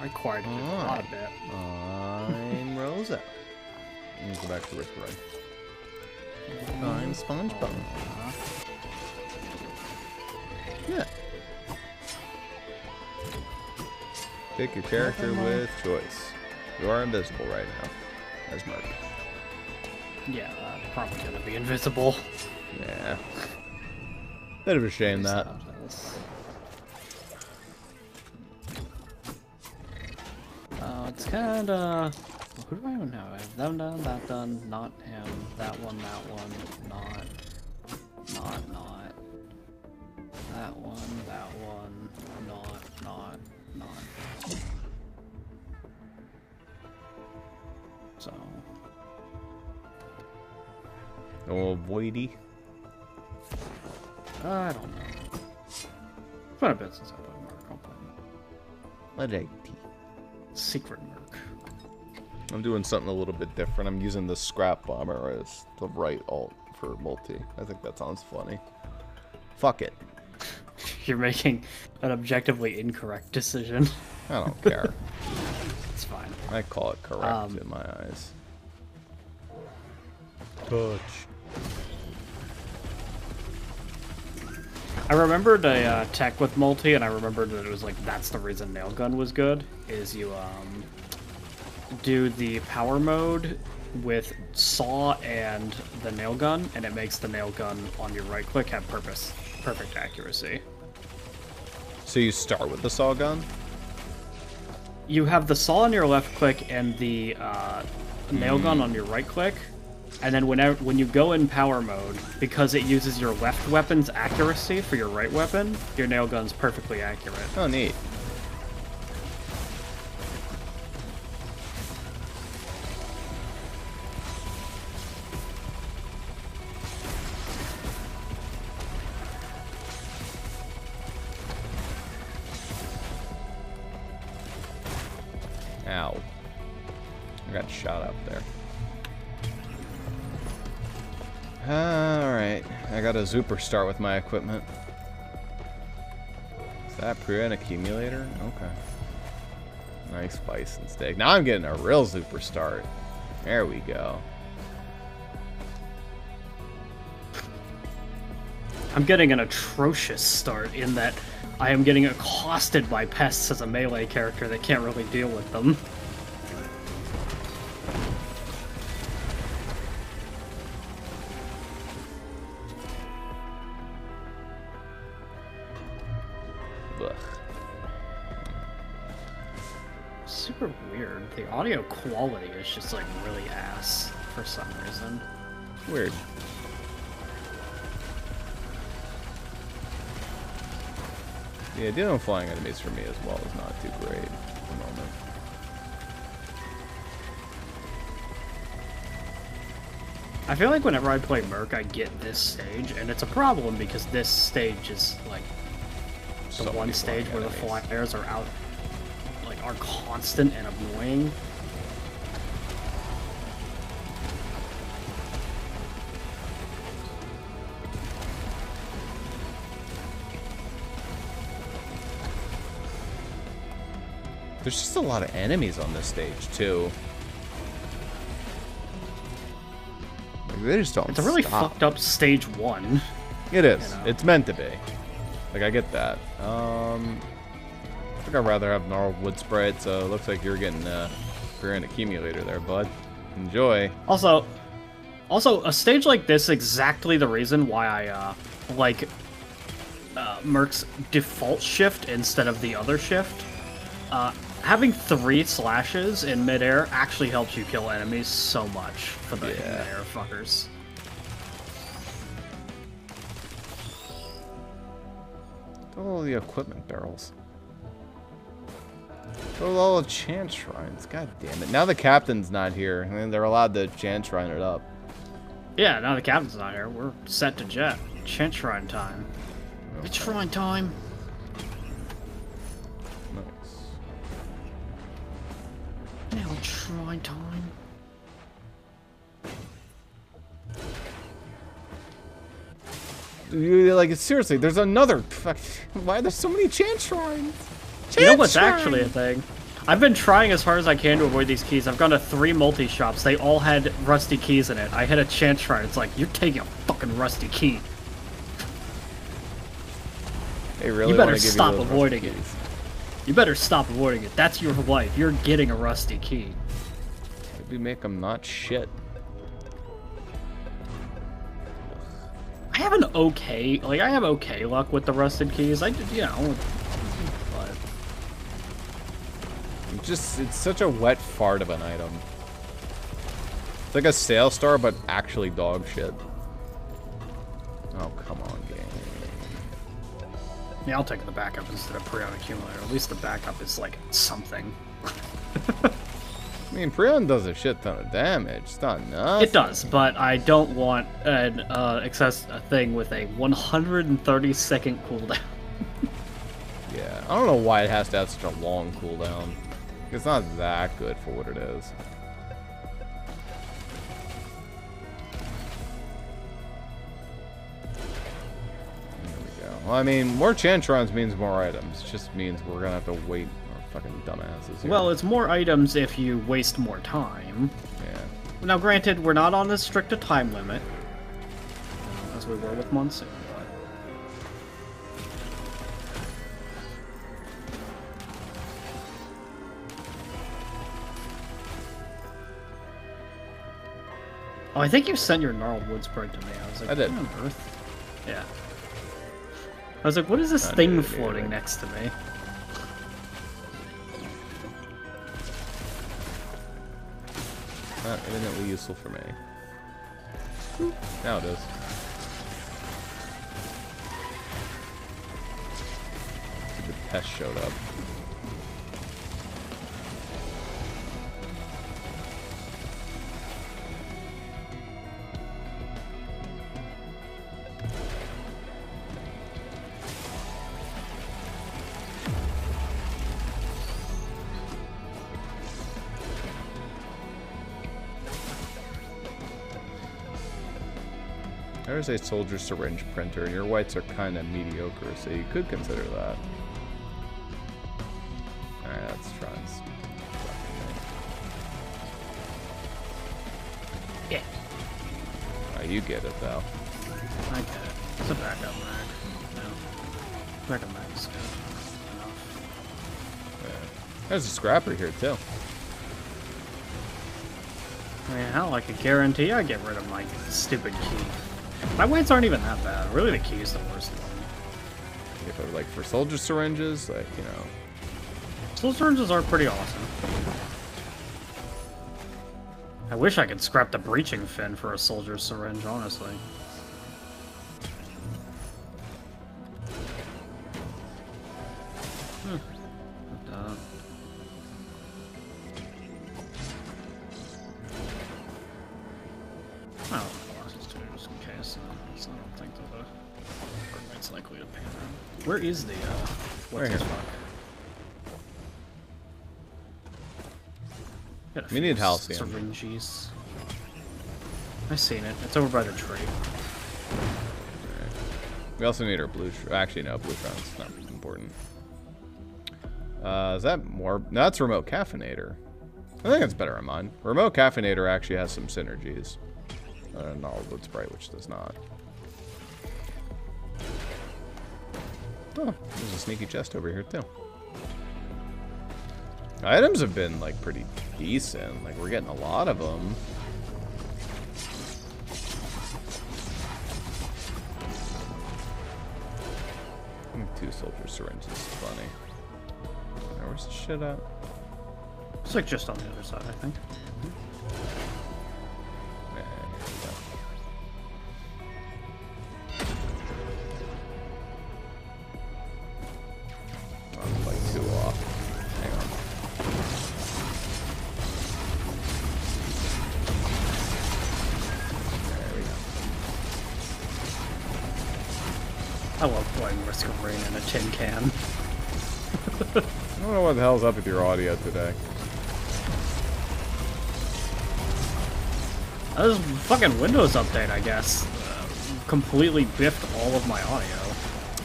I acquired a lot of it. I'm Rosa. I'm gonna go back to Rick Red. I'm SpongeBob. Yeah. Pick your character with choice. You are invisible right now, as Mark. Yeah, probably gonna be invisible. Yeah. Bit of a shame that. It's kinda... Who do I even know? I have them done, that done, not him, that one, not. That one, not. So... Oh, voidy. I don't know. It's been a bit since I played Merc. I'll play Secret Merc. I'm doing something a little bit different. I'm using the scrap bomber as the right alt for multi. I think that sounds funny. Fuck it. You're making an objectively incorrect decision. I don't care. It's fine. I call it correct in my eyes. Touch. I remembered a tech with multi, and I remembered that it was like that's the reason nail gun was good. Is you do the power mode with saw and the nail gun, and it makes the nail gun on your right click have perfect accuracy. So you start with the saw gun? You have the saw on your left click and the nail gun on your right click, and then when you go in power mode, because it uses your left weapon's accuracy for your right weapon, your nail gun's perfectly accurate. Oh, neat. Ow. I got shot up there. Alright. I got a Zuper start with my equipment. Is that an accumulator? Okay. Nice bison steak. Now I'm getting a real Zuper start. There we go. I'm getting an atrocious start in that I am getting accosted by pests as a melee character that can't really deal with them. Ugh. Super weird. The audio quality is just like really ass for some reason. Weird. The idea of flying enemies for me as well is not too great at the moment. I feel like whenever I play Merc, I get this stage, and it's a problem because this stage is like the one stage where the flyers are out, like are constant and annoying. There's just a lot of enemies on this stage, too. Like, they just don't It's a really stop. fucked up stage 1. It is. You know? It's meant to be. Like, I get that. I think I'd rather have gnarled wood sprite, so it looks like you're getting a grand accumulator there, bud. Enjoy. Also, a stage like this is exactly the reason why I like Merc's default shift instead of the other shift. Having 3 slashes in midair actually helps you kill enemies so much for the midair fuckers. All the equipment barrels. All the chant shrines. God damn it. Now the captain's not here, and they're allowed to chant shrine it up. Yeah, now the captain's not here. We're set to jet. Chant shrine time. Okay. It's shrine time. Now it's shrine time. Like, seriously, there's another. Why are there so many chant shrines? You know what's actually a thing? I've been trying as hard as I can to avoid these keys. I've gone to 3 multi-shops. They all had rusty keys in it. I hit a chance shrine. It's like, you're taking a fucking rusty key. They really You better wanna give stop you those avoiding rusty it. keys. You better stop avoiding it. That's your life. You're getting a rusty key. Maybe make them not shit. I have an okay, like, I have okay luck with the rusted keys. I did, you know, but... It's such a wet fart of an item. It's like a sales star, but actually dog shit. Oh, come on, game. Yeah, I'll take the backup instead of Prion Accumulator. At least the backup is, like, something. I mean, Prion does a shit ton of damage. It's not nothing. It does, but I don't want an a thing with a 130-second cooldown. Yeah, I don't know why it has to have such a long cooldown. It's not that good for what it is. There we go. Well, I mean, more Chantrons means more items. It just means we're gonna have to wait. Fucking dumbasses here. Well, it's more items if you waste more time. Yeah. Now, granted, we're not on as strict a time limit as we were with Monsoon, but... Oh, I think you sent your gnarled wood sprite to me. I was like, I did. what on earth? Yeah. I was like, what is this thing floating next to me? Not eminently useful for me. Now it is. The pest showed up. There's a soldier syringe printer, and your whites are kind of mediocre, so you could consider that. Alright, that's Tron's. Yeah. Oh, you get it, though. I get it. It's a backup mag. No. Backup mag is good enough. Yeah. There's a scrapper here, too. I mean, hell, I could guarantee I get rid of my stupid key. My whites aren't even that bad. Really, the key is the worst one. If I like for soldier syringes, like, you know. Soldier syringes are pretty awesome. I wish I could scrap the breaching fin for a soldier syringe, honestly. Where is the, what's this fuck? We need Halcyon. Syringes. I've seen it. It's over by the tree. Right. We also need our blue... Actually, no, blue shroud's not important. Is that more... No, that's remote caffeinator. I think that's better on mine. Remote caffeinator actually has some synergies. Gnarled wood sprite, which does not. Oh, there's a sneaky chest over here, too. Items have been, like, pretty decent. Like, we're getting a lot of them. Two soldier syringes is funny. Now, where's the shit at? It's, like, just on the other side, I think. I love playing Risk of Rain in a tin can. I don't know what the hell's up with your audio today. That was fucking Windows update, I guess. Completely biffed all of my audio.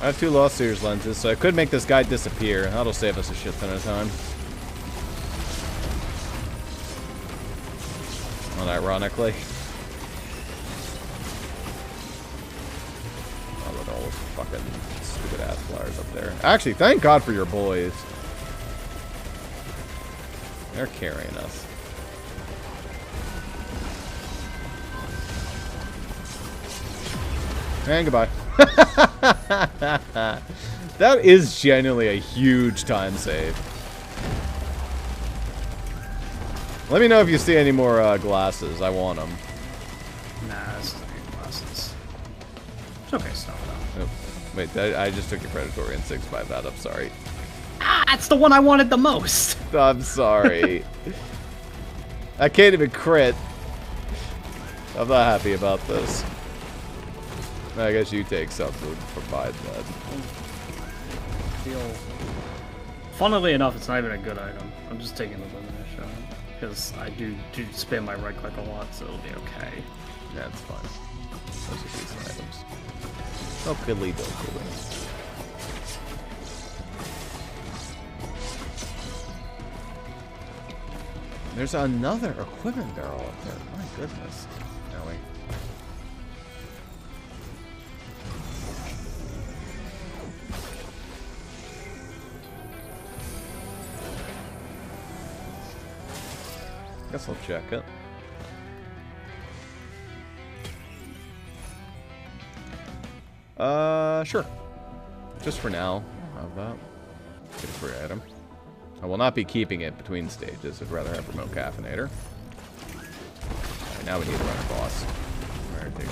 I have 2 Lost Series lenses, so I could make this guy disappear. That'll save us a shit ton of time. unironically. Oh, look at all those fucking stupid ass flyers up there. Actually, thank God for your boys. They're carrying us. And goodbye. That is genuinely a huge time save. Let me know if you see any more glasses. I want them. Nah, this isn't any glasses. It's okay, stop though. Oh, wait, I just took your Predatory and 6-5 out. I'm sorry. Ah, that's the one I wanted the most. I'm sorry. I can't even crit. I'm not happy about this. I guess you take something to provide that. Funnily enough, it's not even a good item. I'm just taking the Luminous shot. Because I do spam my right click a lot, so it'll be okay. Yeah, it's fine. Those are decent items. Oh, piddly dokily. There's another equipment barrel up there. My goodness. Ellie. Guess I'll check it. Sure. Just for now. How about get a free item? I will not be keeping it between stages. I'd rather have remote caffeinator. Alright, now we need to run a boss. Alright, take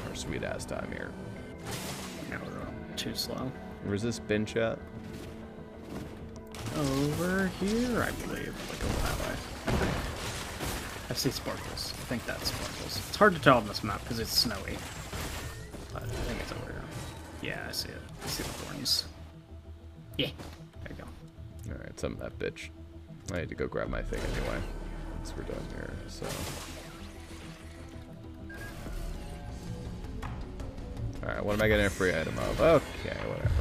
our sweet ass time here. Yeah, we're too slow. Where's this bin chat? Over here, I believe. Like over that way. I see sparkles. I think that's sparkles. It's hard to tell on this map because it's snowy. But I think it's over here. Yeah, I see it. I see the horns. Yeah. There you go. Alright, some of that bitch. I need to go grab my thing anyway. Once we're done here, so. Alright, what am I getting a free item of? Okay, whatever.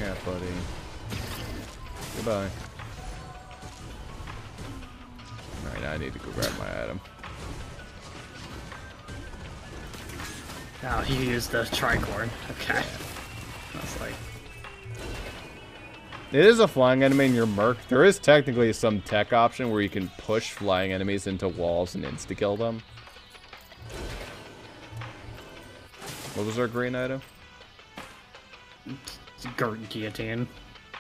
Yeah, buddy. Goodbye. Alright, now I need to go grab my item. Oh, you used the tricorn. Okay. I was like... It is a flying enemy in your Merc. There is technically some tech option where you can push flying enemies into walls and insta-kill them. What was our green item? Guillotine.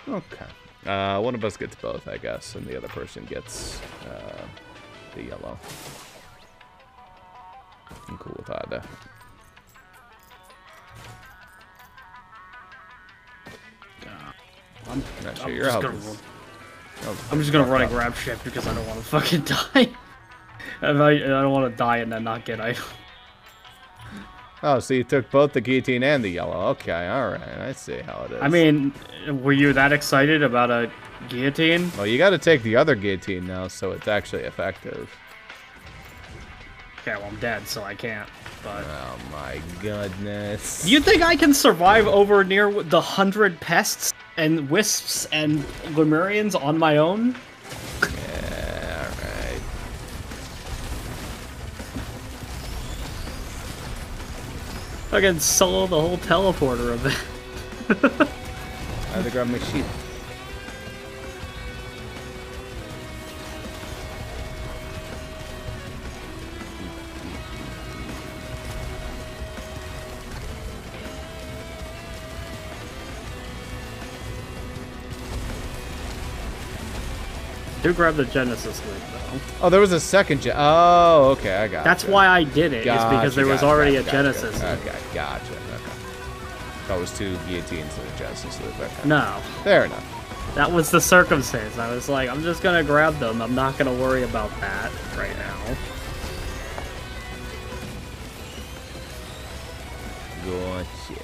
Okay. One of us gets both, I guess, and the other person gets the yellow. I'm cool with either. I'm just gonna run a grab shift because I don't want to fucking die. I don't want to die and then not get item. Oh, so you took both the guillotine and the yellow. Okay, alright. I see how it is. I mean, were you that excited about a guillotine? Well, you gotta take the other guillotine now, so it's actually effective. Okay, well, I'm dead, so I can't. But oh my goodness. Do you think I can survive over near the 100 pests and wisps and Lemurians on my own? Yeah, alright. I can solo the whole teleporter of it. I had to grab my sheep. Do grab the Genesis loot, though. Oh, there was a second Oh, okay, I got it. That's why I did it, is because there was already a Genesis loot. Okay, gotcha. Okay. That was 2 guillotines and a Genesis loot. Okay. No. Fair enough. That was the circumstance. I was like, I'm just gonna grab them. I'm not gonna worry about that right now. Gotcha.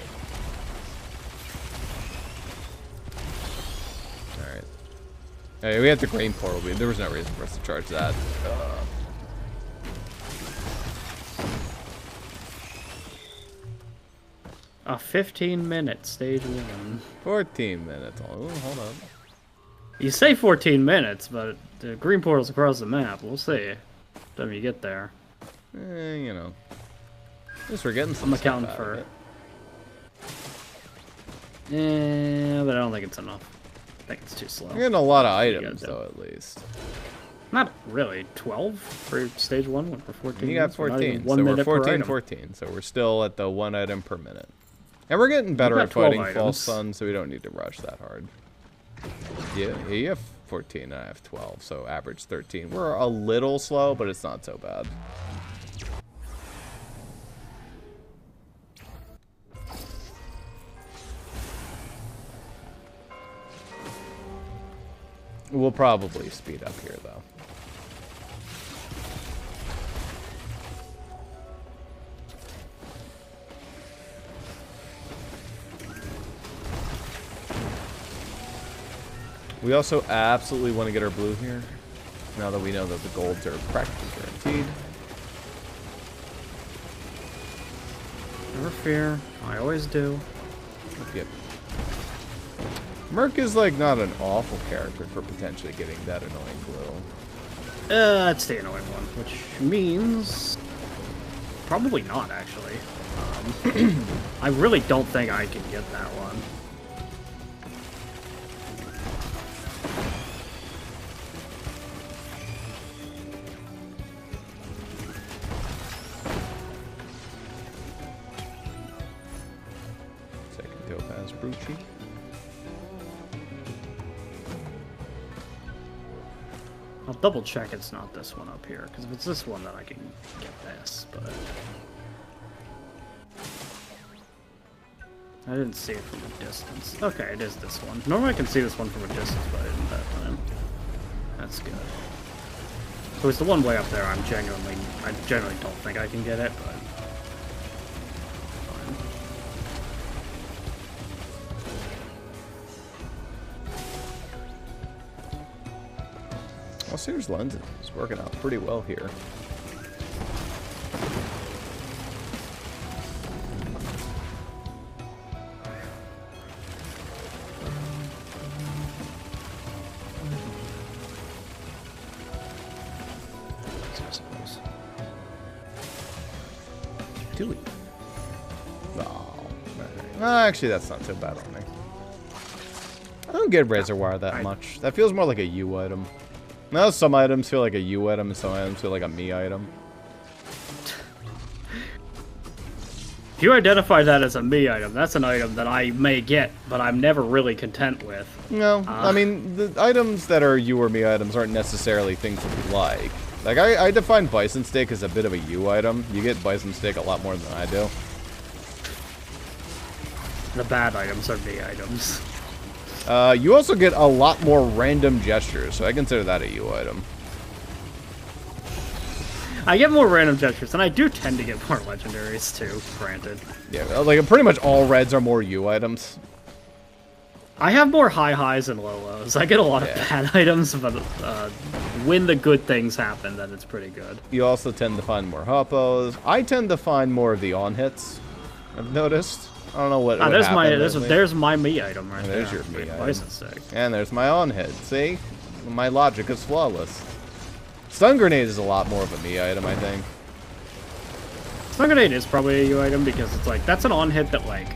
Alright. Hey, we had the green portal. There was no reason for us to charge that. A 15-minute stage 1. 14 minutes. Ooh, hold on. You say 14 minutes, but the green portal's across the map. We'll see. Time you get there. You know. At least we're getting some I'm stuff accounting out for of it. Yeah, but I don't think it's enough. I think it's too slow. We're getting a lot of items, though, at least. Not really. 12 for stage 1 when we're 14. You got 14, so we're 14, so we're still at the 1 item per minute. And we're getting better at fighting false suns, so we don't need to rush that hard. Yeah, you have 14 and I have 12, so average 13. We're a little slow, but it's not so bad. We'll probably speed up here, though. We also absolutely want to get our blue here, now that we know that the golds are practically guaranteed. Never fear. I always do. Yep. Merc is, like, not an awful character for potentially getting that annoying glue. That's the annoying one, which means... Probably not, actually. I really don't think I can get that one. Second Topaz Brucci. I'll double check it's not this one up here, because if it's this one, then I can get this, but... I didn't see it from a distance. Okay, it is this one. Normally I can see this one from a distance, but I didn't that time. That's good. So it's the one way up there I genuinely don't think I can get it, but... Fine. Well, Sears Lens is working out pretty well here. Do we? Oh, actually, that's not so bad on me. I don't get Razor Wire that much. That feels more like a U item. Now, some items feel like a U item, and some items feel like a me item. If you identify that as a me item, that's an item that I may get, but I'm never really content with. No, I mean, the items that are U or me items aren't necessarily things that we like. Like, I define Bison Steak as a bit of a U item. You get Bison Steak a lot more than I do. The bad items are me items. You also get a lot more random gestures, so I consider that a U item. I get more random gestures, and I do tend to get more legendaries too, granted. Yeah, like pretty much all reds are more U items. I have more high highs and low lows. I get a lot of bad items, but when the good things happen, then it's pretty good. You also tend to find more Hoppos. I tend to find more of the on hits, I've noticed. I don't know what. There's my me item right there. There's your me item. Bison Steak. And there's my on hit. See, my logic is flawless. Stun Grenade is a lot more of a me item, I think. Stun Grenade is probably a U item because it's like that's an on hit that like.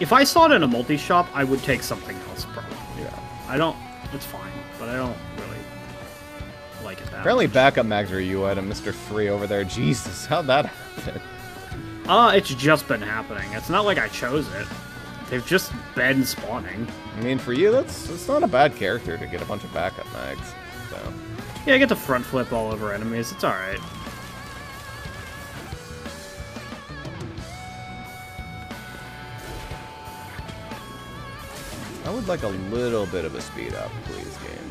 If I saw it in a multi-shop, I would take something else probably. Yeah. I don't. It's fine, but I don't really like it that Apparently much. backup mags are a U item. Mr. Free over there. Jesus, how'd that happen? It's just been happening. It's not like I chose it. They've just been spawning. I mean, for you, that's not a bad character to get a bunch of backup mags. So. Yeah, I get to front flip all over enemies. It's alright. I would like a little bit of a speed up, please, game.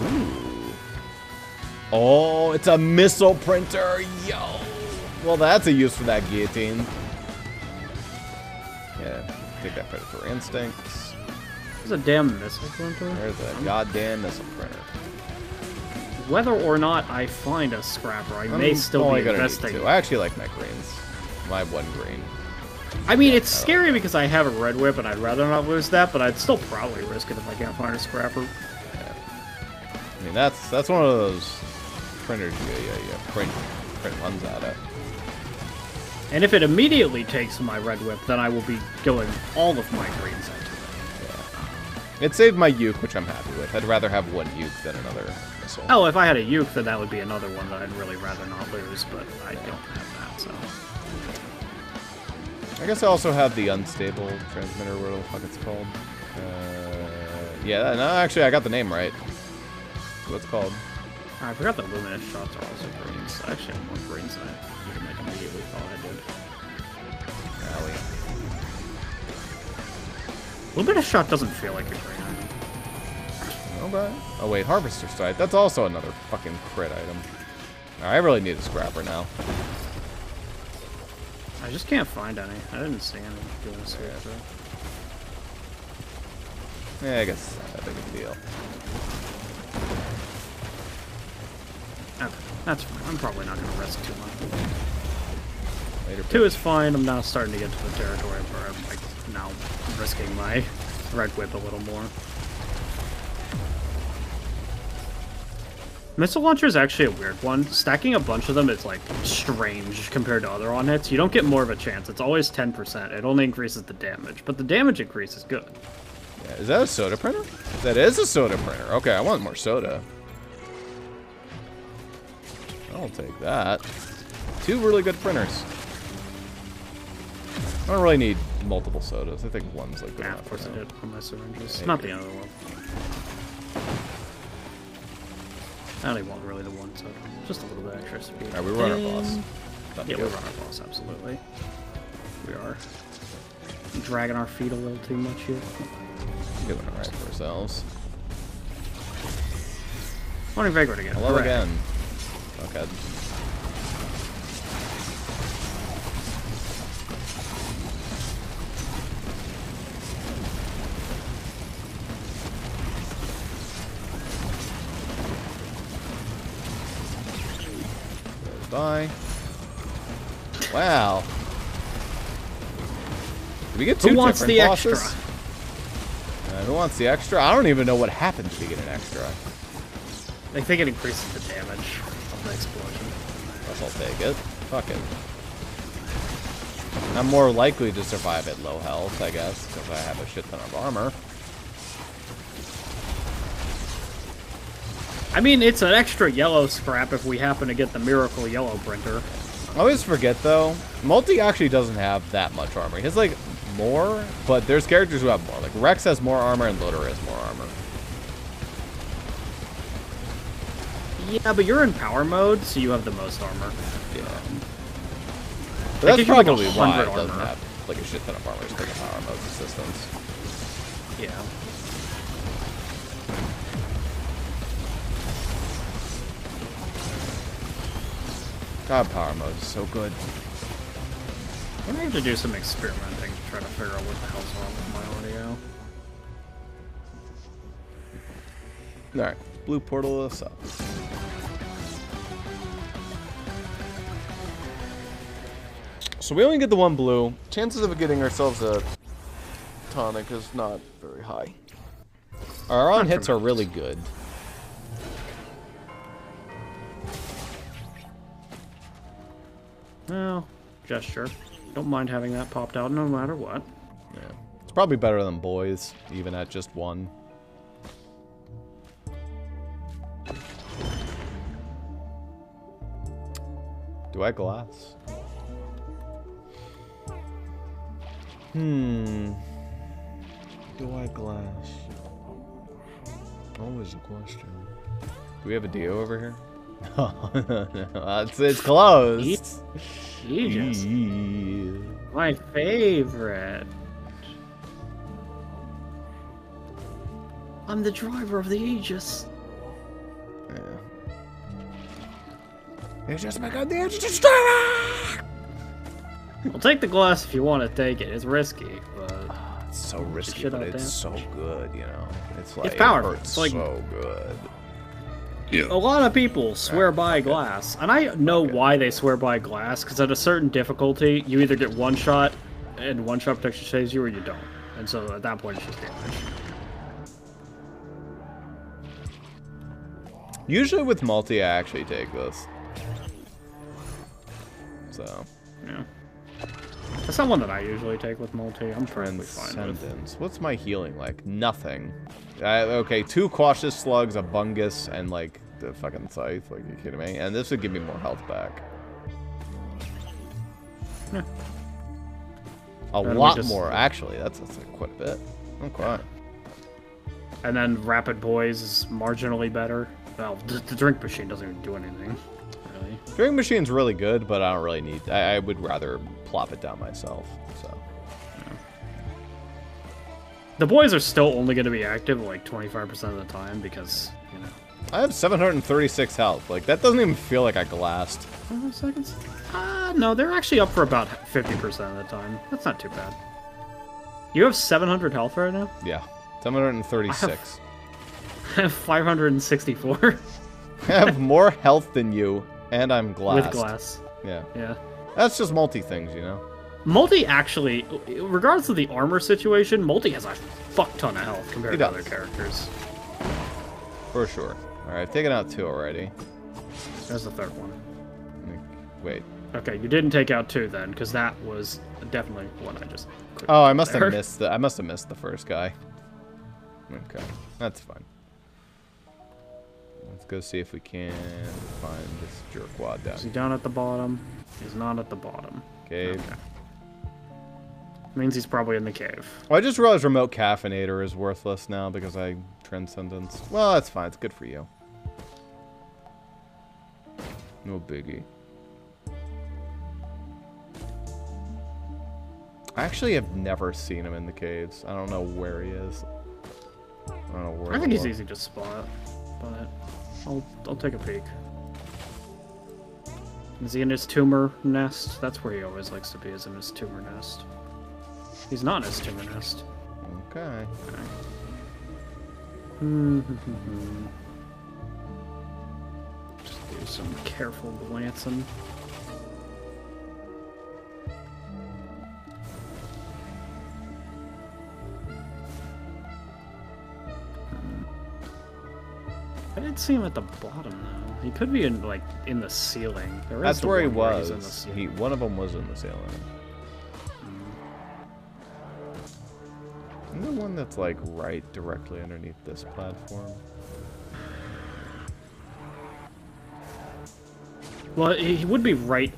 Ooh. Oh, it's a missile printer, yo! Well, that's a use for that guillotine. Yeah, take that Predatory Instincts. There's a damn missile printer. There's a goddamn missile printer. whether or not I find a scrapper, I may still be investing. I actually like my greens. My one green. I mean, it's scary because I have a red whip and I'd rather not lose that, but I'd still probably risk it if I can't find a scrapper. Yeah. I mean, that's one of those printers you print ones out of. And if it immediately takes my red whip, then I will be going all of my greens into it. Yeah. It saved my uke, which I'm happy with. I'd rather have one uke than another missile. Oh, if I had a uke, then that would be another one that I'd really rather not lose, but I don't have that, so... I guess I also have the unstable transmitter, whatever the fuck it's called. Yeah, no, actually, I got the name right. What's it called? I forgot that luminous shots are also greens. I actually have more greens than I even like immediately thought I did. Luminous shot doesn't feel like a green item. Okay. Oh wait, Harvester's Sight. That's also another fucking crit item. Alright, I really need a scrapper now. I just can't find any. I didn't see any doing this here, so. Yeah, I guess it's not that big of a deal. Okay, that's fine. I'm probably not going to risk too much. Later, 2 is fine. I'm now starting to get to the territory where I'm like now risking my red whip a little more. Missile launcher is actually a weird one. Stacking a bunch of them is like strange compared to other on hits. You don't get more of a chance. It's always 10%. It only increases the damage, but the damage increase is good. Yeah, is that a soda printer? That is a soda printer. Okay, I want more soda. I'll take that. 2 really good printers. I don't really need multiple sodas. I think one's like good enough. Of course I did on my syringes. Not the end of the world. I only want really the one soda. Just a little bit extra speed. Alright, we run our boss. Yeah, we run our boss, absolutely. We are dragging our feet a little too much here. Doing it right for ourselves. Morning Vagrant again. Hello again. Okay. Bye. Wow. Did we get 2 Who wants different the bosses? extra? Who wants the extra? I don't even know what happens if you get an extra. I think it increases the damage of the explosion. Guess I'll take it. Fuck it. I'm more likely to survive at low health, I guess, because I have a shit ton of armor. I mean, it's an extra yellow scrap if we happen to get the miracle yellow printer. I always forget, though, Multi actually doesn't have that much armor. He has, like, more, but there's characters who have more. Like, Rex has more armor and Loader has more armor. Yeah, but you're in power mode, so you have the most armor. Yeah. But that's probably like why it 100 doesn't armor. have, like, a shit ton of armor. It's because of power mode assistance. Yeah. God, power mode is so good. I'm gonna have to do some experimenting to try to figure out what the hell's wrong with my audio. Alright, blue portal us up. So we only get the 1 blue. Chances of getting ourselves a tonic is not very high. Our on hits are really good. Well, gesture. Don't mind having that popped out no matter what. Yeah. It's probably better than boys, even at just 1. Do I glass? Do I glass? Always a question. Do we have a Dio over here? No, it's closed. Jesus. My favorite. I'm the driver of the Aegis. Yeah. It's just my goddamn destroyer! I'll take the glass if you want to take it. It's risky, but it's so risky, but it's so good, you know. It's like it's powerful. It hurts It's like so good. Yeah. A lot of people swear by glass, and I know why they swear by glass, because at a certain difficulty, you either get one shot, and one shot protection saves you, or you don't. And so at that point, it's just damage. Usually with multi, I actually take this. So. Yeah. That's not one that I usually take with multi. I'm perfectly fine with. What's my healing like? Nothing. Okay, 2 cautious slugs, a bungus, and like the fucking scythe. Like, you kidding me? And this would give me more health back. Yeah. A lot more, actually. That's like quite a bit. Okay. And then Rapid Poise is marginally better. Well, the drink machine doesn't even do anything, really. Drink machine's really good, but I don't really need. I would rather plop it down myself. So. Yeah. The boys are still only going to be active like 25% of the time because, you know. I have 736 health. Like, that doesn't even feel like I glassed. 5 seconds? No, they're actually up for about 50% of the time. That's not too bad. You have 700 health right now? Yeah. 736. I have 564. I have more health than you, and I'm glassed. With glass. Yeah. Yeah. That's just multi things, you know? Multi actually, regardless of the armor situation, Multi has a fuck ton of health compared to other characters. For sure. Alright, I've taken out 2 already. There's the third one. Wait. Okay, you didn't take out 2 then, because that was definitely one I just. Oh, I must have missed the. I must have missed the first guy. Okay, that's fine. Let's go see if we can find this jerkwad down. Is he down at the bottom? He's not at the bottom. Cave. Okay. Means he's probably in the cave. Oh, I just realized remote caffeinator is worthless now because I transcendence. Well, that's fine. It's good for you. No biggie. I actually have never seen him in the caves. I don't know where he is. I don't know where. I think he's easy to spot, but I'll take a peek. Is he in his tumor nest? That's where he always likes to be, is in his tumor nest. He's not in his tumor nest. Okay. Just do some careful glancing. I didn't see him at the bottom though. He could be in in the ceiling. That's where he was. One of them was in the ceiling. Isn't there one that's like right directly underneath this platform? Well, he would be right,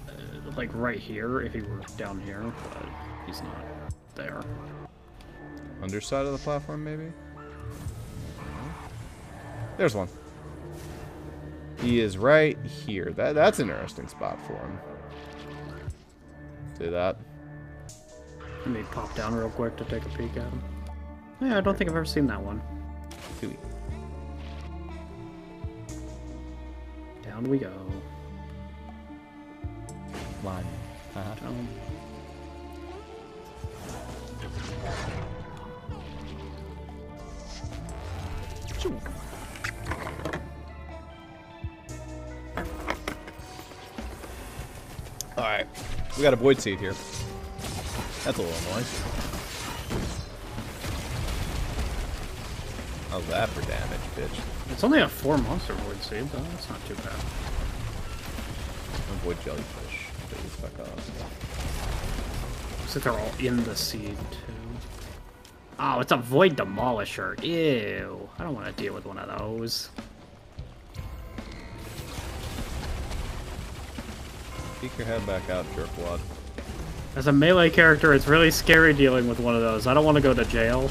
right here if he were down here, but he's not there. Underside of the platform, maybe? There's one. He is right here. That's an interesting spot for him. See that? Let me pop down real quick to take a peek at him. Yeah, I don't think I've ever seen that one. Down we go. Line. Alright. We got a void seed here. That's a little annoying. How's that for damage, bitch? It's only a 4 monster void seed, though. That's not too bad. Void jellyfish. Please fuck off. Looks like they're all in the seed, too. Oh, it's a void demolisher. Ew. I don't want to deal with one of those. Peek your head back out, jerkwad. As a melee character, it's really scary dealing with one of those. I don't want to go to jail.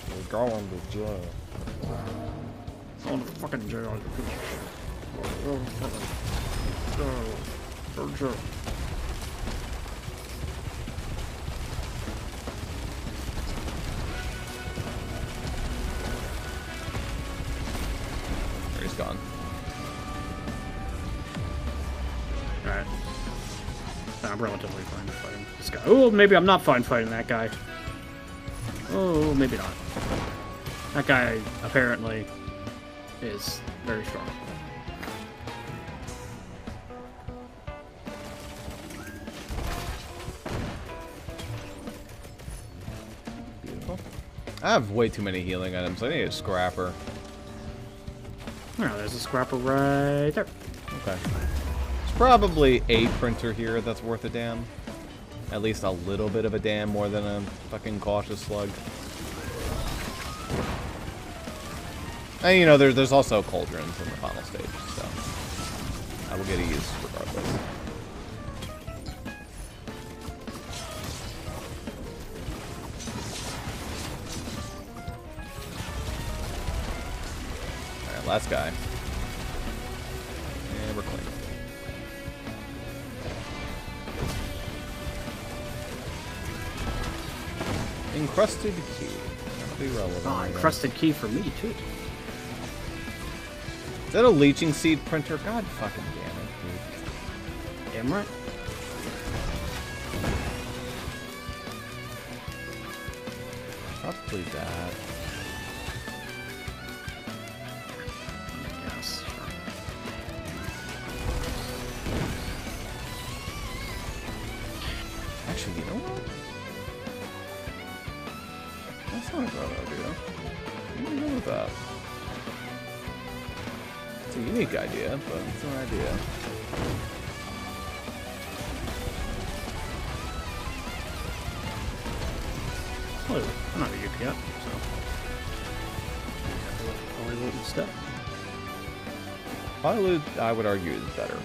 We're going to jail. Going to fucking jail. He's gone. Alright. I'm relatively fine fighting this guy. Oh, maybe I'm not fine fighting that guy. Oh, maybe not. That guy apparently is very strong. Beautiful. I have way too many healing items. I need a scrapper. Oh, there's a scrapper right there. Okay. There's probably a printer here that's worth a damn. At least a little bit of a damn more than a fucking cautious slug. And, you know, there's also cauldrons in the final stage, so I will get a use regardless. Alright, last guy. And we're clean. Encrusted key. That'll be relevant. Oh, encrusted key for me, too. Is that a leeching seed printer? God fucking damn it, dude. Damn right. Probably that. Yes, sure. Actually, you know what? That's not a bad idea. I'm gonna go with that. It's a unique idea, but it's an idea. Well, I'm not a UP yet, so. Polyloot instead. Polyloot, I would argue, is better.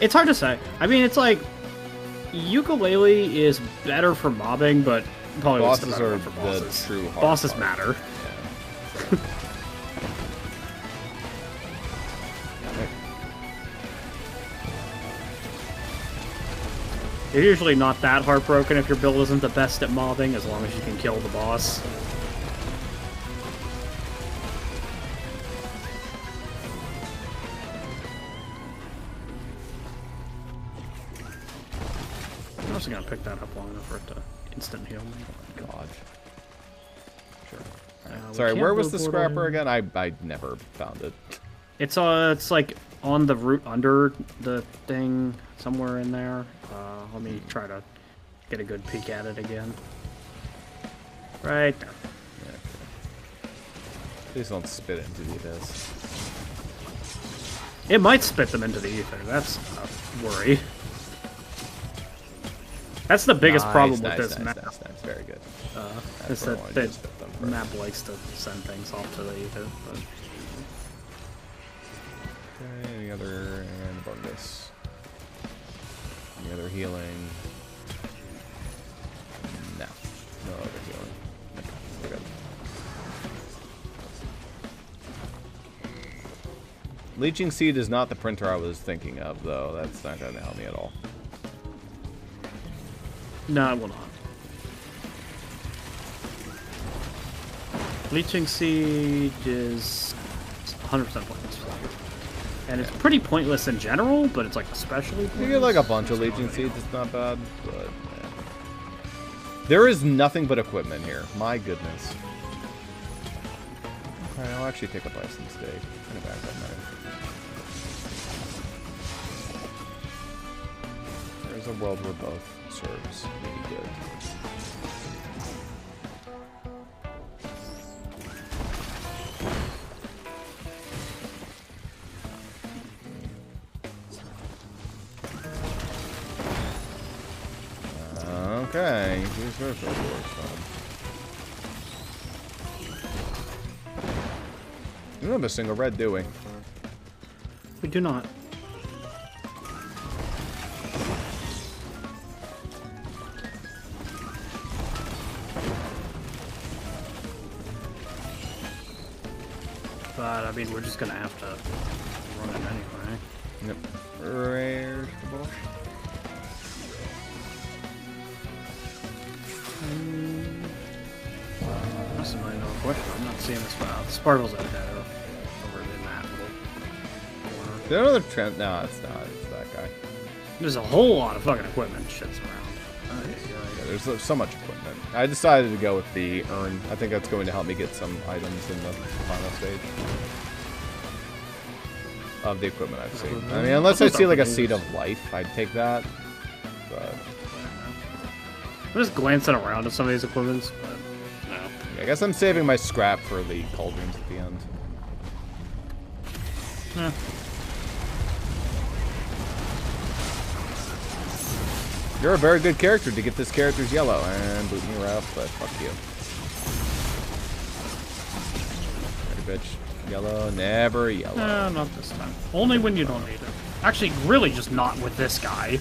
It's hard to say. I mean, it's like ukulele is better for mobbing, but Polyloot's Bosses better are for the bosses. true hard Bosses part. matter. Yeah. You're usually not that heartbroken if your build isn't the best at mobbing, as long as you can kill the boss. I'm also gonna pick that up long enough for it to instant heal me. Oh, God. Sure. We Sorry, can't where was the move scrapper order. again? I never found it. It's like on the route under the thing, somewhere in there. Let me try to get a good peek at it again. Right there. Yeah, okay. Please don't spit it into the abyss. It might spit them into the ether. That's a worry. That's the biggest problem with this map. Nice. Very good. Is where I that wanted the to spit them first. map likes to send things off to the ether. But... Okay, any other... and bonus. Any other healing? No. No other healing. Okay, we're good. Leeching Seed is not the printer I was thinking of, though. That's not going to help me at all. No, it will not. Leeching Seed is 100% pointless. And it's pretty pointless in general, but it's like especially pointless. You get like a bunch of Legion Seeds, it's not bad, but yeah. There is nothing but equipment here. My goodness. Okay, I'll actually take a bison steak. Kind of back that knife. There's a world where both serves really good. Okay, here's where the works from. We don't have a single red, do we? We do not. But, I mean, we're just gonna have to run it anyway. Yep. Where's the bush? That's a million-dollar question. I'm not seeing this file. The sparkles out there over in that little corner. Is there another trend? No, it's not. It's that guy. There's a whole lot of fucking equipment shits around. Yeah, There's so much equipment. I decided to go with the urn. I think that's going to help me get some items in the final stage of the equipment I've seen. I mean, unless I see like a Seed of Life, I'd take that. But I'm just glancing around at some of these equipments, but no. Yeah, I guess I'm saving my scrap for the cauldrons at the end. Yeah. You're a very good character to get this character's yellow, and boot me right off, but fuck you. Ready, bitch. Yellow, never yellow. No, not this time. Only when you don't need it. Actually, really just not with this guy.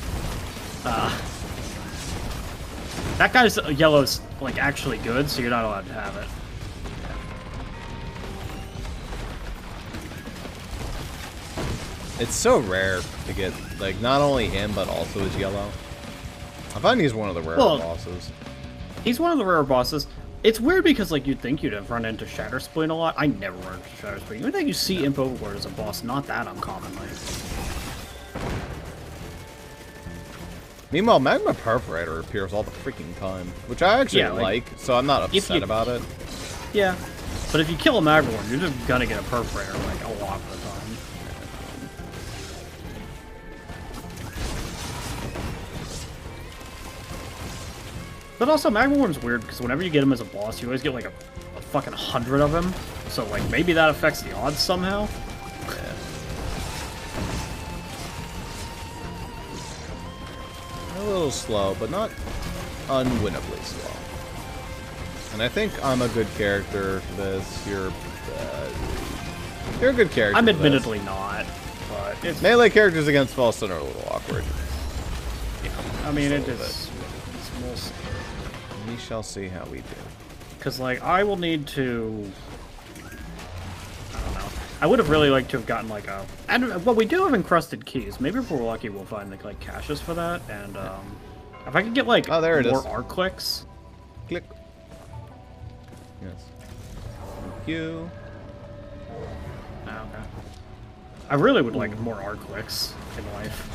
That guy's yellow's, like, actually good, so you're not allowed to have it. It's so rare to get, like, not only him, but also his yellow. I find he's one of the rare bosses. He's one of the rare bosses. It's weird because, like, you'd think you'd have run into Shatterspleen a lot. I never run into Shatterspleen. Even though you see Imp Overlord as a boss, not that uncommonly. Meanwhile, Magma Perforator appears all the freaking time, which I actually like, so I'm not upset about it. Yeah, but if you kill a Magma, you're just gonna get a Perforator, like, a lot of the time. But also, Magmaworm's weird, because whenever you get him as a boss, you always get, like, a fucking 100 of him. So, like, maybe that affects the odds somehow. Yeah. A little slow, but not unwinnably slow. And I think I'm a good character for this. You're a good character. I'm admittedly not, but it's... Melee characters against Falstone are a little awkward. Yeah, I mean, it is... We shall see how we do. Because, like, I will need to... I don't know. I would have really liked to have gotten, like, a... And, well, we do have encrusted keys. Maybe if we're lucky, we'll find, like caches for that. And, if I could get, like, more arc clicks. Click. Yes. Thank you. Oh, okay. I really would like more arc clicks in life.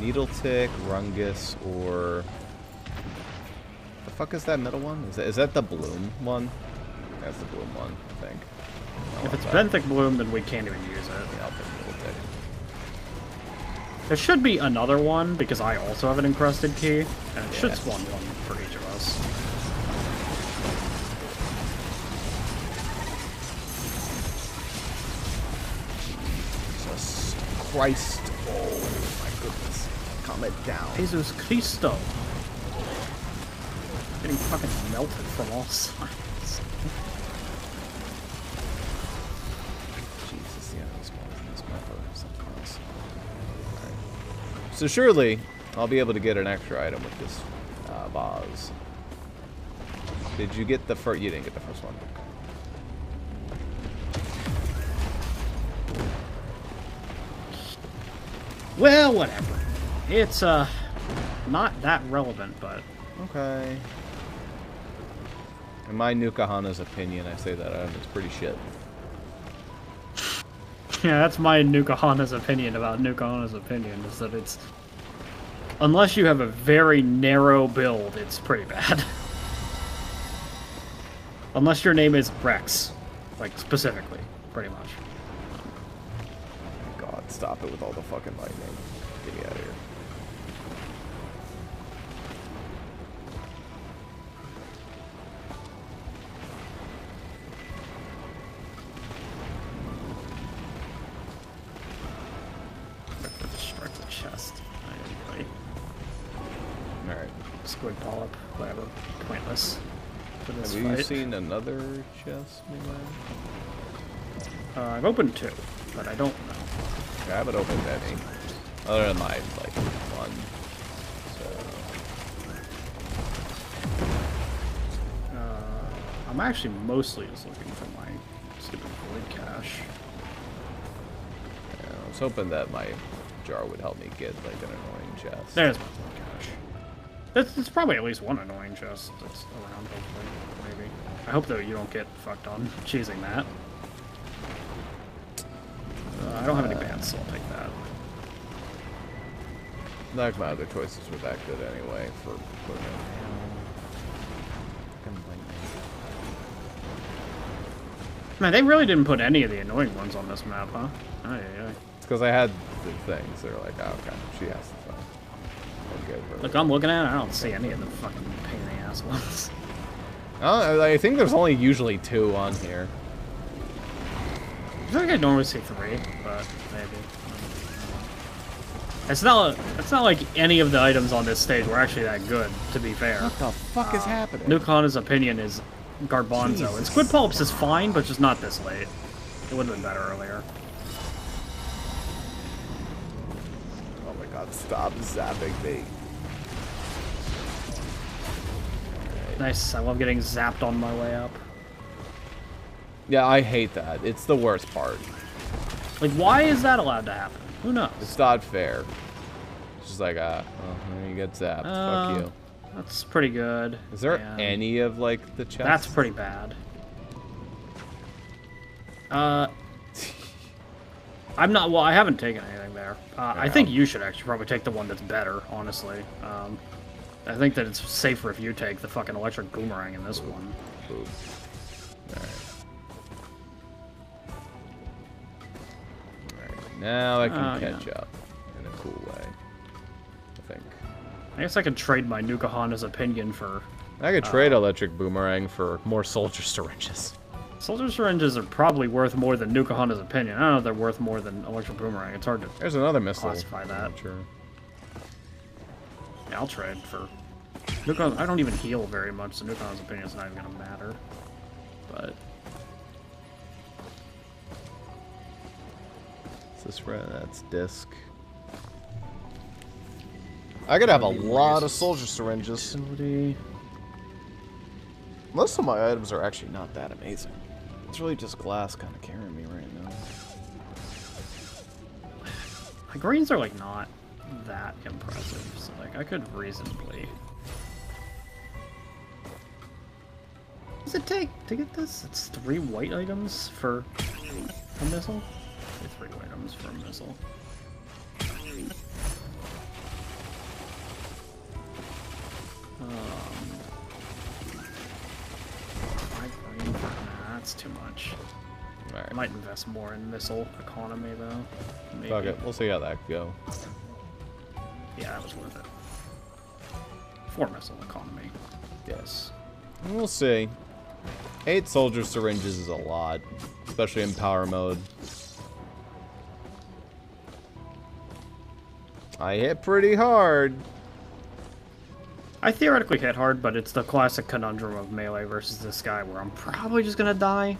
Needle Tick, Rungus, or... The fuck is that middle one? Is that the Bloom one? That's the Bloom one, I think. If it's Benthic Bloom, then we can't even use it. Yeah, I'll pick Needle Tick. There should be another one, because I also have an encrusted key, and it should spawn one for each of us. Jesus Christ. Oh my goodness. Calm it down. Jesus Christo. Getting fucking melted from all sides. Jesus, yeah, these spawns in this map are something else. Alright. So surely, I'll be able to get an extra item with this vase. Did you get the first? You didn't get the first one. Well, whatever. It's, not that relevant, but... Okay. In my Nukahana's opinion, I say that item is pretty shit. Yeah, that's my Nukahana's opinion about Nukahana's opinion, is that it's... Unless you have a very narrow build, it's pretty bad. Unless your name is Rex. Like, specifically, pretty much. God, stop it with all the fucking lightning. Get me out of here. Strike the chest. Alright. Squid polyp, whatever. Pointless. For this Have fight. you seen another chest, maybe? I've opened 2, but I don't know. I haven't opened any. Other than my, like, one. So. I'm actually mostly just looking for my stupid void cache. Yeah, I was hoping that my jar would help me get, like, an annoying chest. There's my void cache. It's probably at least one annoying chest that's around, hopefully. Maybe. I hope, though, you don't get fucked on choosing that. I don't have any bans, so I'll take that. Like my other choices were that good anyway for putting in. Man, they really didn't put any of the annoying ones on this map, huh? Oh, yeah. It's because I had the things. They're like, oh, okay, she has the phone. Okay, Look, I'm looking at it. I don't see any of the fucking pain in the ass ones. I think there's only usually 2 on here. I feel like I normally see 3, but maybe. It's not like any of the items on this stage were actually that good, to be fair. What the fuck is happening? Nukana's opinion is Garbanzo. Jesus. And Squid Polyps is fine, but just not this late. It would have been better earlier. Oh my god, stop zapping me. Nice, I love getting zapped on my way up. Yeah, I hate that. It's the worst part. Like, why is that allowed to happen? Who knows? It's not fair. It's just like, well, you get zapped. Fuck you. That's pretty good. Is there any of, like, the chests? That's pretty bad. I haven't taken anything there. I think you should actually probably take the one that's better, honestly. I think that it's safer if you take the fucking electric boomerang in this one. Ooh. Alright. Alright, now I can catch up in a cool way. I think. I guess I could trade my Nuka Honda's opinion for... I could trade electric boomerang for more soldier syringes. Soldier syringes are probably worth more than Nuka Honda's opinion. I don't know if they're worth more than electric boomerang. It's hard to There's another missile. classify that. Sure. Yeah, I'll trade for... Nuka, I don't even heal very much, so Nuka Honda's opinion is not even going to matter. But... Is this right? That's disc. I could have a lot of soldier syringes. Facility. Most of my items are actually not that amazing. It's really just glass kind of carrying me right now. My greens are, like, not that impressive, so, like, I could reasonably... What does it take to get this? It's 3 white items for a missile? 3 white items for a missile. That's too much. All right. I might invest more in missile economy, though. Maybe. Fuck it. We'll see how that go. Yeah, that was worth it. 4 missile economy. Yes. We'll see. 8 soldier syringes is a lot, especially in power mode. I hit pretty hard. I theoretically hit hard, but it's the classic conundrum of melee versus this guy where I'm probably just gonna die.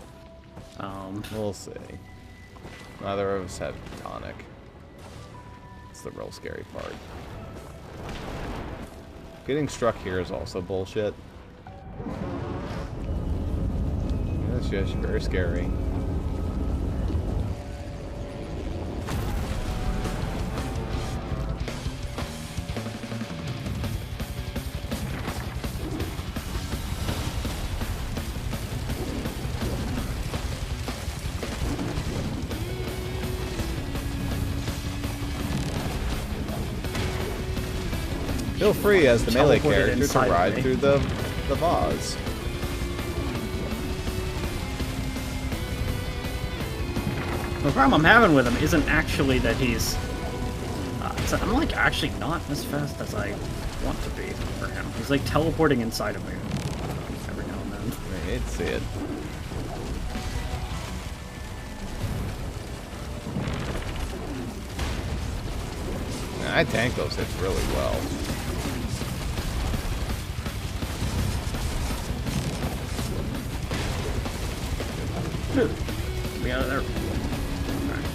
We'll see. Neither of us had tonic. It's the real scary part. Getting struck here is also bullshit. That's just very scary. Feel free, as the melee character, to ride through the vase. The problem I'm having with him isn't actually that he's... I'm, like, actually not as fast as I want to be for him. He's, like, teleporting inside of me every now and then. I hate to see it. I tank those hits really well. Get me out of there. Right.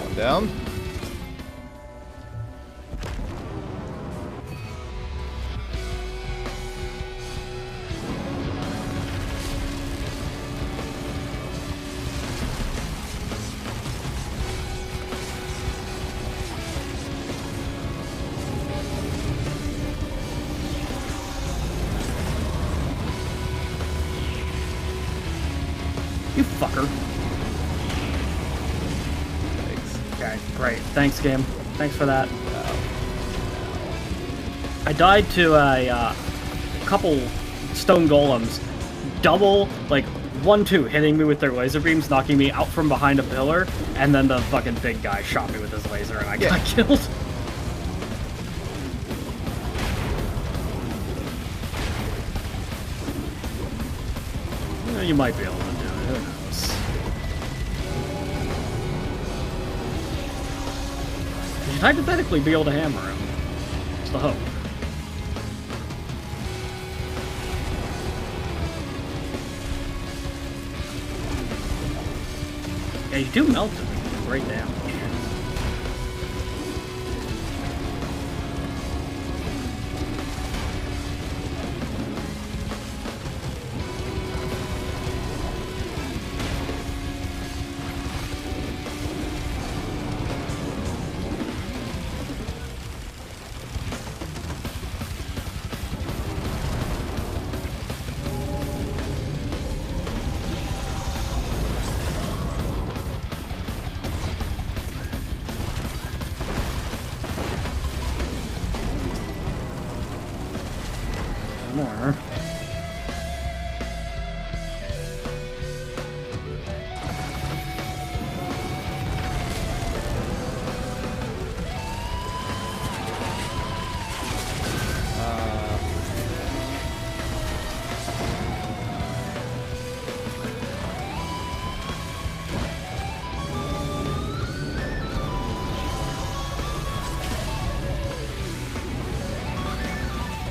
One down. You fucker. Thanks. Okay, great. Thanks, game. Thanks for that. I died to a couple stone golems, double, like, 1-2 hitting me with their laser beams, knocking me out from behind a pillar, and then the fucking big guy shot me with his laser and I got killed. You might be able to do it, who knows. You should hypothetically be able to hammer him. It's the hope. Yeah, you do melt him. Great damage. More.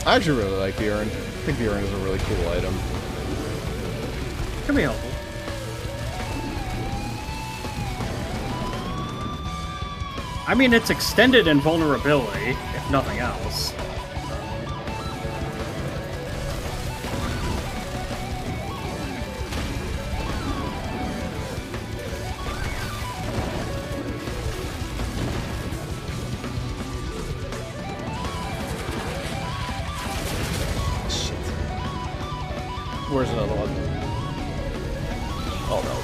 I actually really like the urn. I think the urn is a really cool item. Can be helpful. I mean, it's extended invulnerability, if nothing else. Where's another one? Oh no.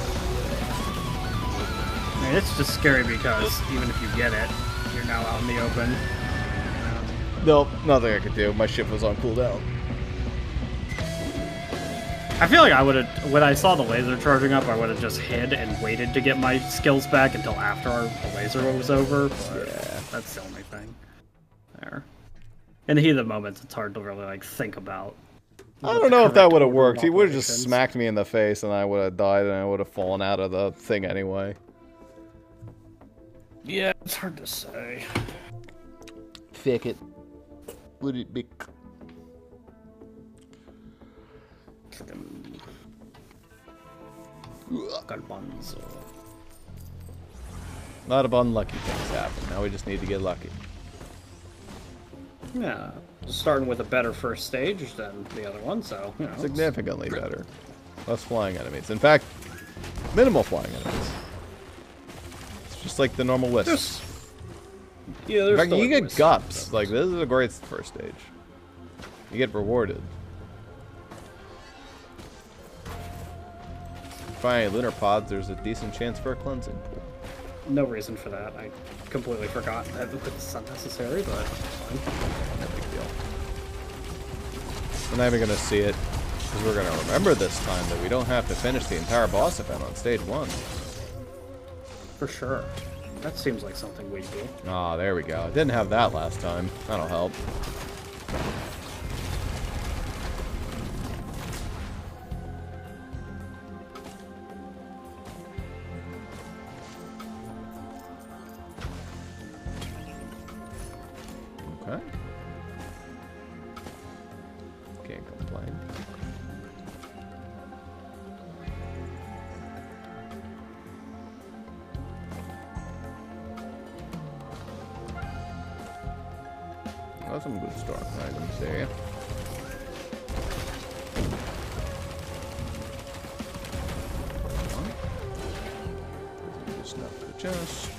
I mean, it's just scary because even if you get it, you're now out in the open. Nope, nothing I could do. My ship was on cooldown. I feel like I would have, when I saw the laser charging up, I would have just hid and waited to get my skills back until after the laser was over. But yeah, that's the only thing. There. In the heat of the moments, it's hard to really like think about. I don't know if that would have worked. He would have just smacked me in the face and I would have died and I would have fallen out of the thing anyway. Yeah, it's hard to say. Fake it. Would it be... Garbanzo. A lot of unlucky things happen. Now we just need to get lucky. Yeah, starting with a better first stage than the other one, so, you know. Significantly better. Less flying enemies. In fact, minimal flying enemies. It's just like the normal wisps. Yeah, there's in fact, you get gups. Like, this is a great first stage. You get rewarded. Finding lunar pods, there's a decent chance for a cleansing pool. No reason for that. I completely forgot that it's unnecessary, but it's fine. No big deal. We're not even going to see it, because we're going to remember this time that we don't have to finish the entire boss event on stage 1. For sure. That seems like something we do. Ah, there we go. Didn't have that last time. That'll help. Okay. Can't complain. Got some good stock items there. Just enough to chest.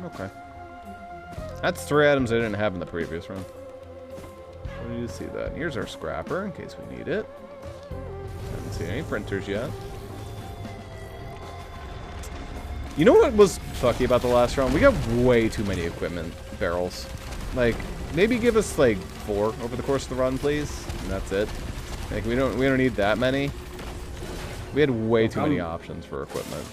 Okay. That's 3 items I didn't have in the previous run. Where do you see that? Here's our scrapper in case we need it. And see any printers yet. You know what was fucky about the last round? We got way too many equipment barrels. Like, maybe give us like 4 over the course of the run, please. And that's it. Like, we don't need that many. We had way too many options for equipment.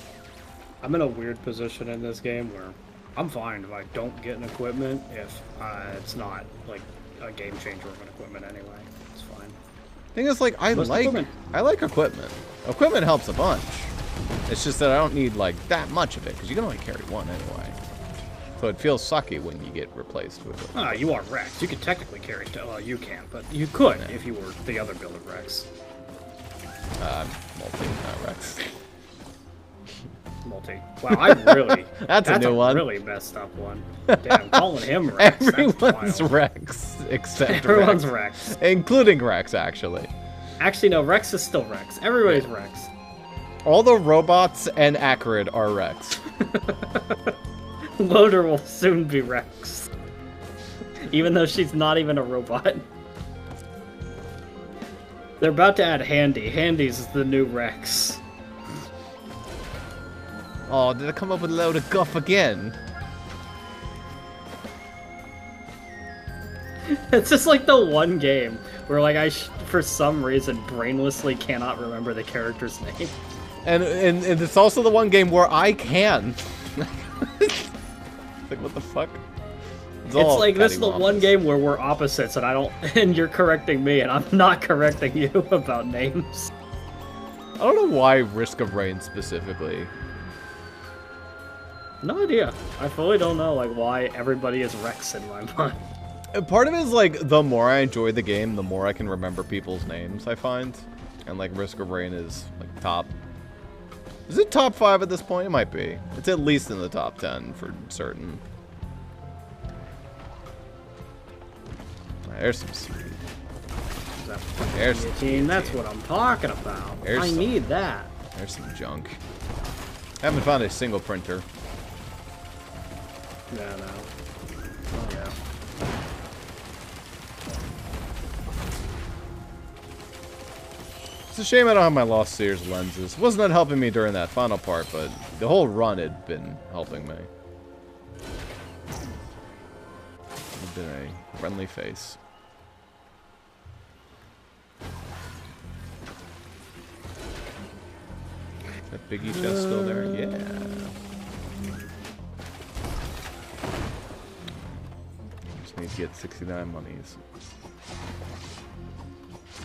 I'm in a weird position in this game where I'm fine if I don't get an equipment if it's not like a game changer of an equipment anyway. It's fine. Thing is, like, I like equipment. Equipment helps a bunch. It's just that I don't need like that much of it because you can only carry 1 anyway. So it feels sucky when you get replaced with it. Ah, you are Rex. You could technically carry. Well, you can't, but you could if you were the other build of Rex. Multi, not Rex. Multi. Wow, I really. That's a new one. Really messed up one. Damn, calling him Rex. Everyone's Rex except Everyone's Rex. Including Rex, actually. Actually, no. Rex is still Rex. Everybody's Rex. All the robots and Acrid are Rex. Loader will soon be Rex. Even though she's not even a robot. They're about to add Handy. Handy's the new Rex. Oh, did I come up with a load of guff again? It's just like the one game where like I for some reason brainlessly cannot remember the character's name. And it's also the one game where I can. Like, what the fuck? It's like this is the one game where we're opposites, and I don't, and you're correcting me, and I'm not correcting you about names. I don't know why Risk of Rain specifically. No idea. I fully don't know like why everybody is Rex in my mind. Part of it is like the more I enjoy the game, the more I can remember people's names. I find, and like Risk of Rain is like top. Is it top 5 at this point? It might be. It's at least in the top 10 for certain. There's some speed. There's some team. That's what I'm talking about. I need that. There's some junk. Haven't found a single printer. Yeah, no. Oh, yeah. It's a shame I don't have my Lost Sears lenses. Wasn't that helping me during that final part, but the whole run had been helping me. It's been a friendly face. Is that Biggie chest still there? Yeah. Just need to get 69 monies.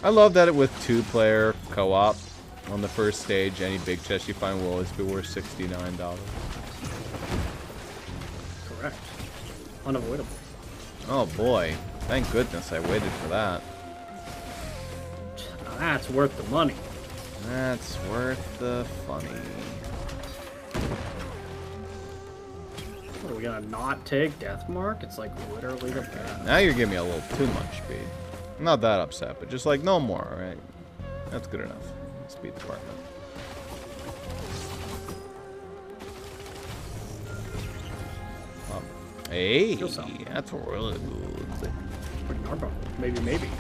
I love that it with 2-player co-op on the first stage, any big chest you find will always be worth $69. Correct. Unavoidable. Oh boy. Thank goodness I waited for that. Now that's worth the money. That's worth the funny. What, are we gonna not take Deathmark? It's like literally the best. Now you're giving me a little too much speed. I'm not that upset, but just like no more, alright? That's good enough. Speed department. Hey, that's really good. Maybe.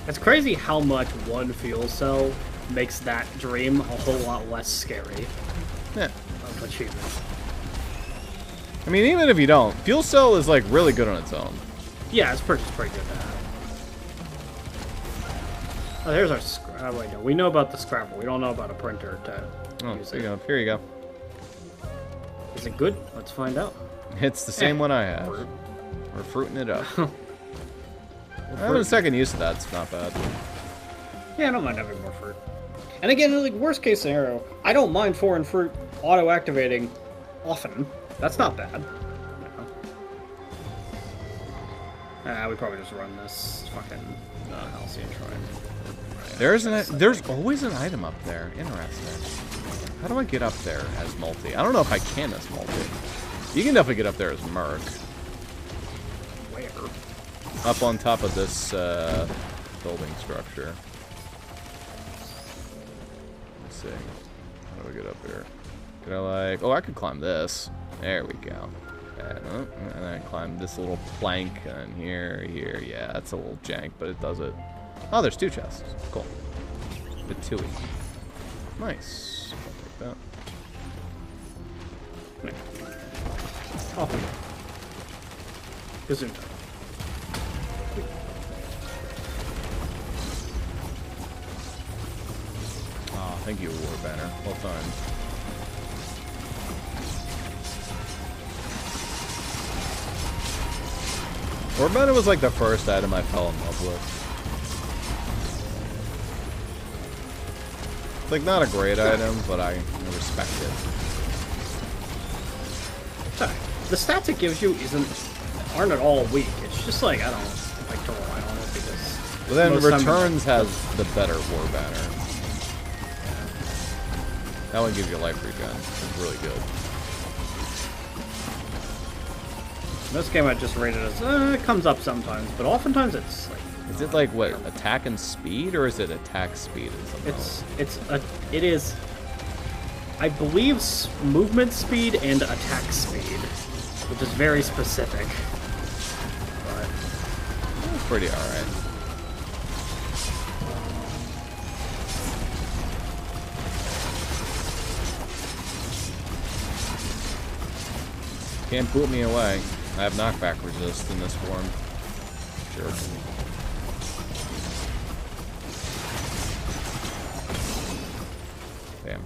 It's crazy how much one fuel cell makes that dream a whole lot less scary. Yeah. Of achievement. I mean, even if you don't, fuel cell is like really good on its own. Yeah, it's pretty good to have. Oh, there's our scrap. Wait, no, we know about the scrapper. We don't know about a printer to use there it. you go. Here you go. Is it good? Let's find out. It's the same one I have. We're fruiting it up. Having a second use of that's not bad. Yeah, I don't mind having more fruit. And again, like worst case scenario, I don't mind foreign fruit auto-activating often. That's not bad. No. We probably just run this fucking Halcyon Shrine. There's always an item up there. Interesting. How do I get up there as multi? I don't know if I can as multi. You can definitely get up there as Merc. Where? Up on top of this building structure. Let's see. How do I get up here? Can I like... Oh, I could climb this. There we go. And then I climb this little plank and here. Yeah, that's a little jank, but it does it. Oh, there's 2 chests. Cool. The 2-y. Nice. I'll take that. Off we go. Gesundheit. Oh, thank you, War Banner. Well done. War Banner was like the first item I fell in love with. It's like not a great item, but I respect it. Sorry. The stats it gives you aren't at all weak. It's just like, I don't like to rely on it because... But then Returns has the better War Banner. That one gives you life regen. It's really good. In this game I just rated as, it comes up sometimes, but oftentimes it's like... Is it like, what, attack and speed, or is it attack speed and something it is, I believe, movement speed and attack speed, which is very specific. But it's pretty alright. Can't boot me away. I have knockback resist in this form. Sure. Damn.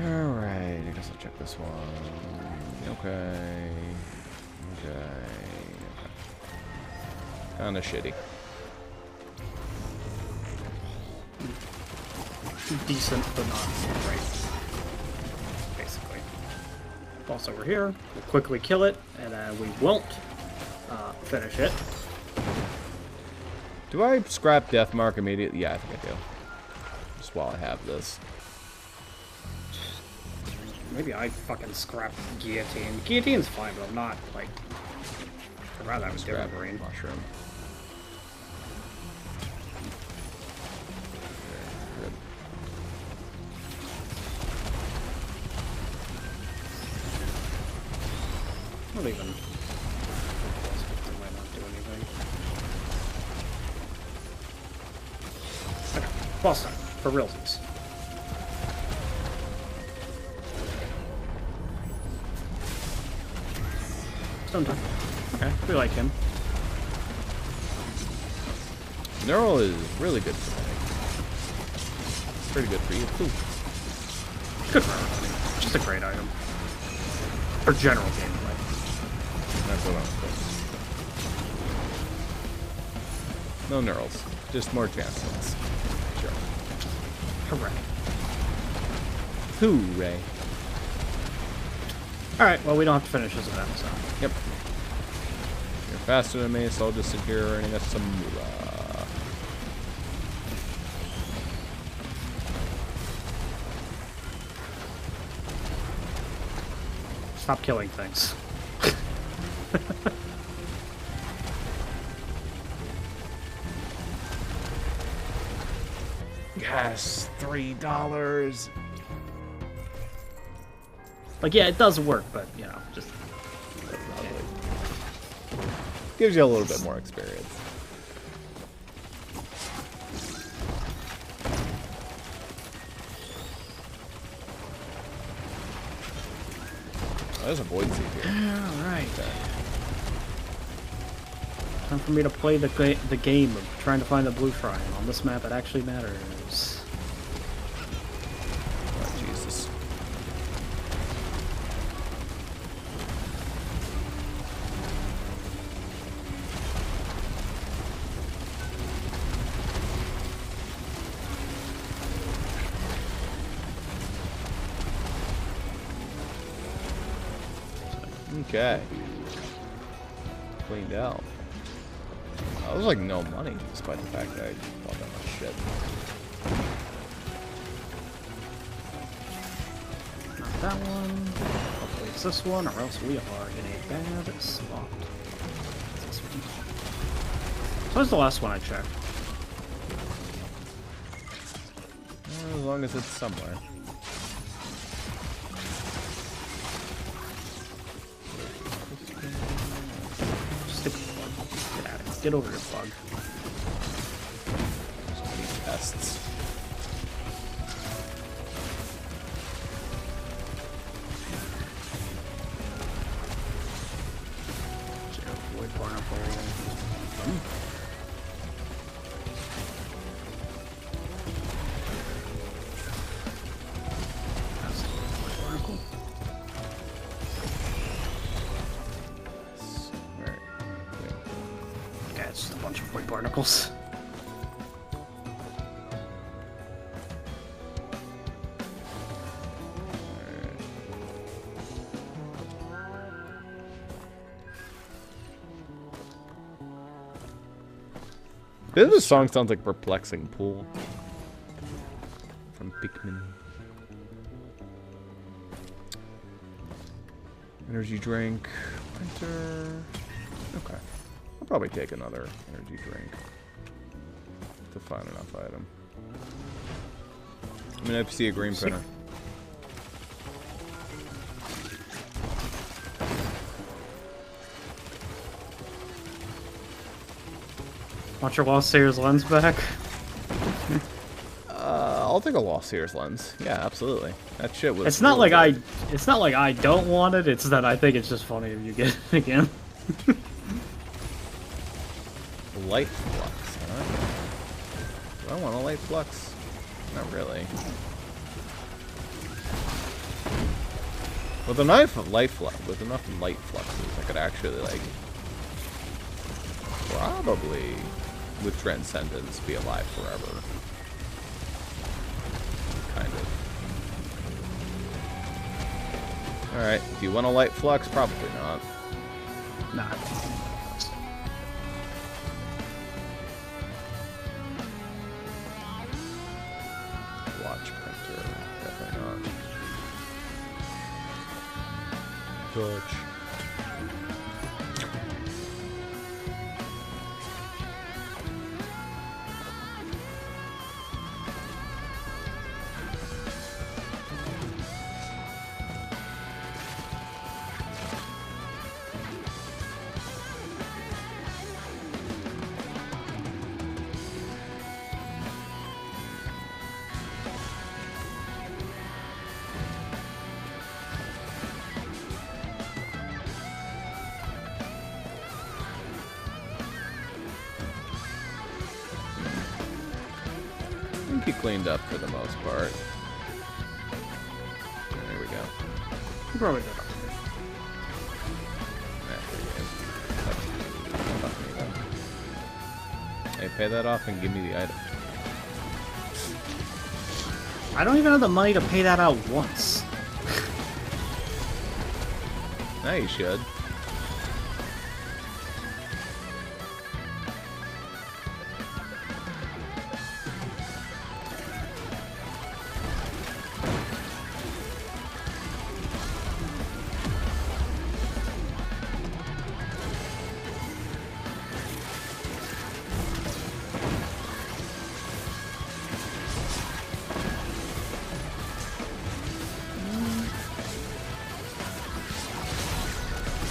Alright, I guess I'll check this one. Okay. Kinda shitty. decent, but not great. Basically. Boss over here. We'll quickly kill it, and we won't finish it. Do I scrap Deathmark immediately? Yeah, I think I do. Just while I have this. Maybe I fucking scrap Guillotine. Guillotine's fine, but I'm not, like... I'd rather have a different brain. Mushroom. Good. Not even... might not do anything. Okay, boss time. For realsies. Stone time. Okay, we like him. Neural is really good for me. Pretty good for you too. Good for everybody. Just a great item. For general gameplay. That's what I'm saying. No neurals. Just more chances. Sure. Hooray. Hooray. Alright, well we don't have to finish this event, so. Yep. You're faster than me, so I'll just sit here earning us some moolah. Stop killing things. Yes, $3. Like, yeah, it does work, but, you know, just... Gives you a little bit more experience. Oh, there's a void seed here. Alright. Okay. Time for me to play the game of trying to find the blue shrine on this map that actually matters. Oh, Jesus. Okay. Cleaned out. That was like no money, despite the fact that I bought that much shit. Not that one. Hopefully it's this one, or else we are in a bad spot. It's this one. So what's the last one I checked? As long as it's somewhere. Get over here, bug. These pests. Void barnacle. That's a void barnacle. Alright. Okay, it's just a bunch of void barnacles. This song sounds like Perplexing Pool from Pikmin. Energy drink, printer. Okay, I'll probably take another energy drink to find enough item. I mean, if you see a green printer. Want your Lost Sayers lens back? I'll take a Lost Sears lens. Yeah, absolutely. That shit was. It's not really like good. It's not like I don't want it. It's that I think it's just funny if you get it again. Light flux, huh? Do I want a light flux? Not really. With enough light fluxes, I could actually like probably with Transcendence be alive forever. Kind of. Alright, do you want a light flux? Probably not. Nah. Watch printer. Definitely not. Touch. He cleaned up for the most part. There we go. You probably did. Hey, pay that off and give me the item. I don't even have the money to pay that out once. Now you should.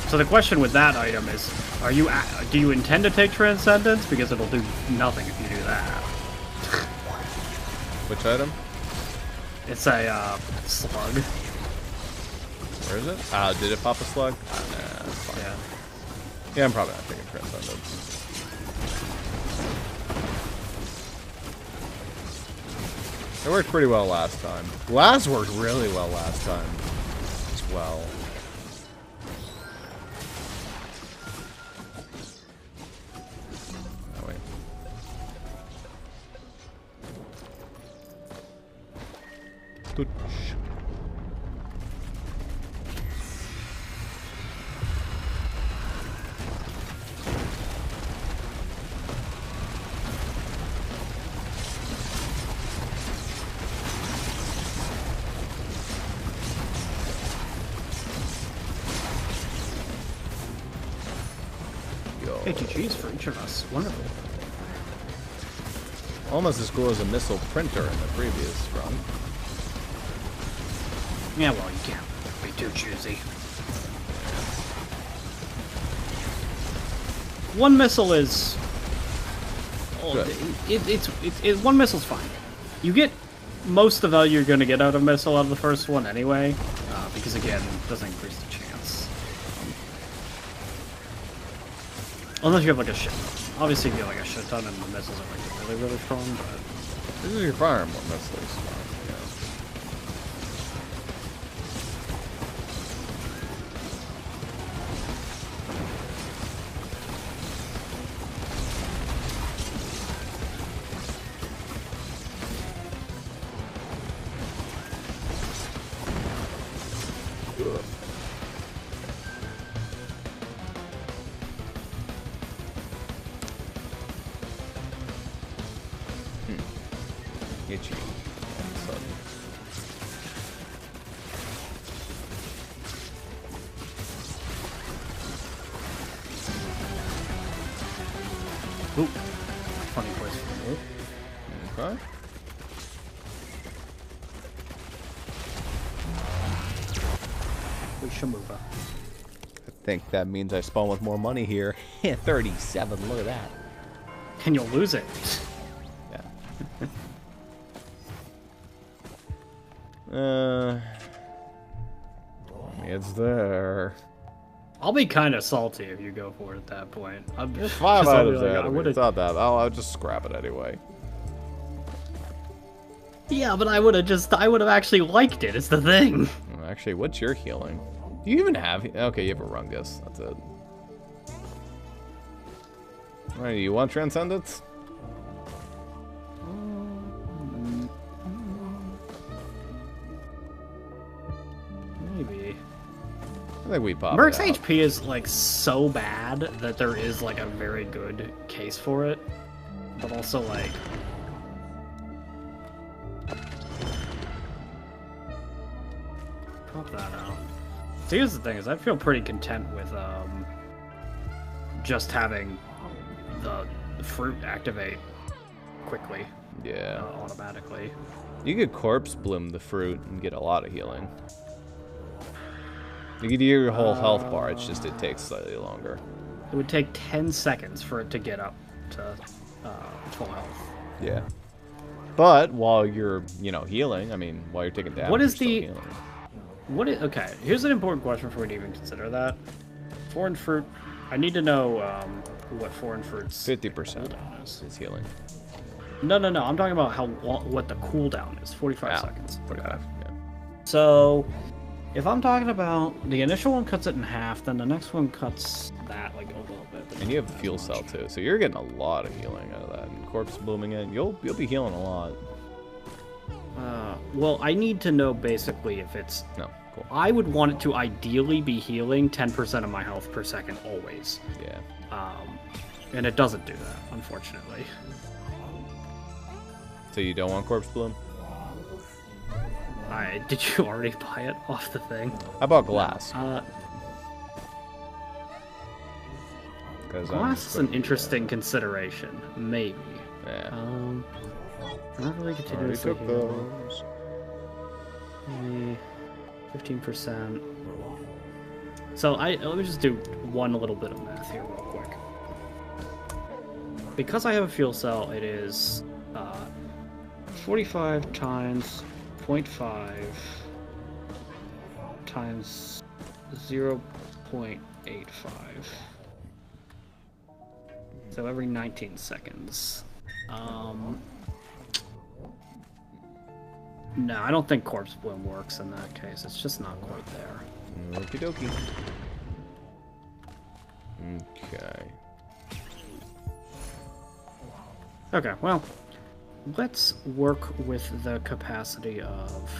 So the question with that item is, do you intend to take Transcendence? Because it'll do nothing if you do that. Which item? It's a slug. Where is it? Did it pop a slug? Nah, that's fine. Yeah. Yeah, I'm probably not taking Transcendence. It worked pretty well last time. Glass worked really well last time as well. Oh, wait. Touch. Hey, GG's for each of us. Wonderful. Almost as cool as a missile printer in the previous run. Yeah, well, you can't be too choosy. One missile is Good. One missile's fine. You get most of the value you're going to get out of missile out of the first one anyway, because again, it doesn't increase the chance. Unless you have like a shit ton. Obviously, if you have like a shit ton and the missiles are like really, really strong, but... This is your Fire Emblem missiles. Yeah. Itchy. All of a sudden. Ooh. Funny place for me. Okay. We should move up. I think that means I spawn with more money here. 37, look at that. And you'll lose it. Yeah. It's there. I'll be kind of salty if you go for it at that point. There's 5 items there. Like, It's not that. I'll just scrap it anyway. Yeah, but I would have actually liked it. It's the thing. Actually, what's your healing? Do you even have... Okay, you have a Rungus. That's it. Alright, you want Transcendence? Maybe. I think we pop Merc's it out. HP is like so bad that there is like a very good case for it, but also like pop that out. So here's the thing: is I feel pretty content with just having the fruit activate quickly, Yeah. automatically. You could Corpse Bloom the fruit and get a lot of healing. You could do your whole health bar, it's just it takes slightly longer. It would take 10 seconds for it to get up to full health. Yeah. But while you're, healing, I mean, while you're taking damage, What is you're still healing. Okay, here's an important question for me to even consider that. Foreign fruit, I need to know what foreign fruit's 50% cooldown is. is healing. No, I'm talking about what the cooldown is. 45 seconds. 45, yeah. So, if I'm talking about the initial one cuts it in half, then the next one cuts that like a little bit. And you have the fuel cell too, so you're getting a lot of healing out of that. And Corpse Blooming it, you'll be healing a lot. Well, I need to know basically if it's... No, cool. I would want it to ideally be healing 10% of my health per second always. Yeah. And it doesn't do that, unfortunately. So you don't want Corpse Bloom? Did you already buy it off the thing? How about Glass? Glass is an interesting consideration. Maybe. Yeah. Not really continuously took those. Maybe 15%. So let me just do one little bit of math here real quick. Because I have a fuel cell, it is 45 times 0.5 times 0.85. So every 19 seconds. No, I don't think Corpse Bloom works in that case. It's just not quite there. Okie dokie. Okay. Okay, well, let's work with the capacity of...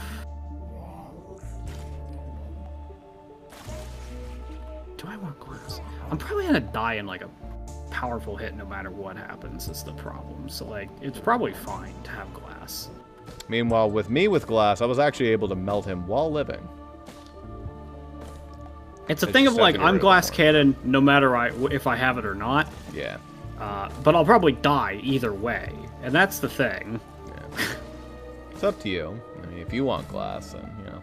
Do I want glass? I'm probably gonna die in like a powerful hit no matter what happens is the problem. So like, it's probably fine to have glass. Meanwhile, with me with Glass, I was actually able to melt him while living. It's a thing of like, I'm glass cannon no matter if I have it or not. Yeah. But I'll probably die either way. And that's the thing. Yeah. It's up to you. I mean, if you want Glass, then, you know.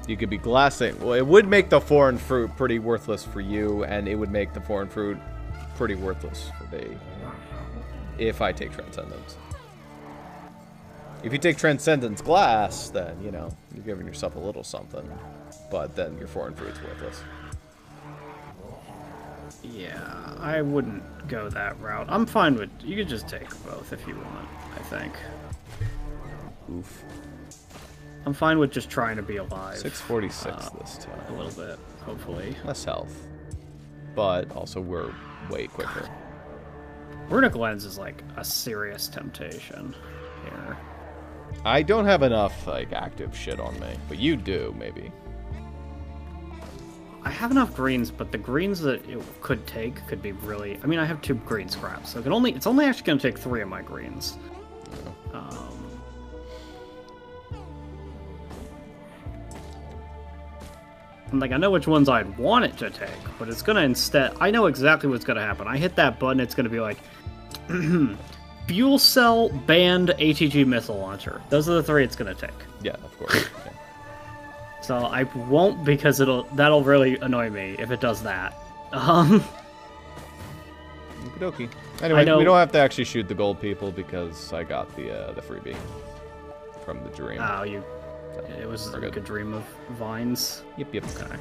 You could be glassing. Well, it would make the foreign fruit pretty worthless for you, and it would make the foreign fruit pretty worthless for me if I take Transcendence. If you take Transcendence Glass, then, you know, you're giving yourself a little something. But then your foreign fruit's worthless. Yeah, I wouldn't go that route. I'm fine with... You could just take both if you want, I think. Oof. I'm fine with just trying to be alive. 646 this time. A little bit, hopefully. Less health. But also we're way quicker. Runic Lens is like a serious temptation here. I don't have enough, like, active shit on me. But you do, maybe. I have enough greens, but the greens that it could take could be really... I mean, I have 2 green scraps, so it's only actually going to take 3 of my greens. Yeah. Like, I know which ones I'd want it to take, but it's going to instead... I know exactly what's going to happen. I hit that button, it's going to be like... Fuel Cell, Banned, ATG Missile Launcher. Those are the 3 it's going to take. Yeah, of course. Yeah. So I won't, because that'll really annoy me if it does that. Okie dokie. Anyway, we don't have to actually shoot the gold people because I got the freebie from the dream. Oh, it was like a dream of vines. Yep. Okay.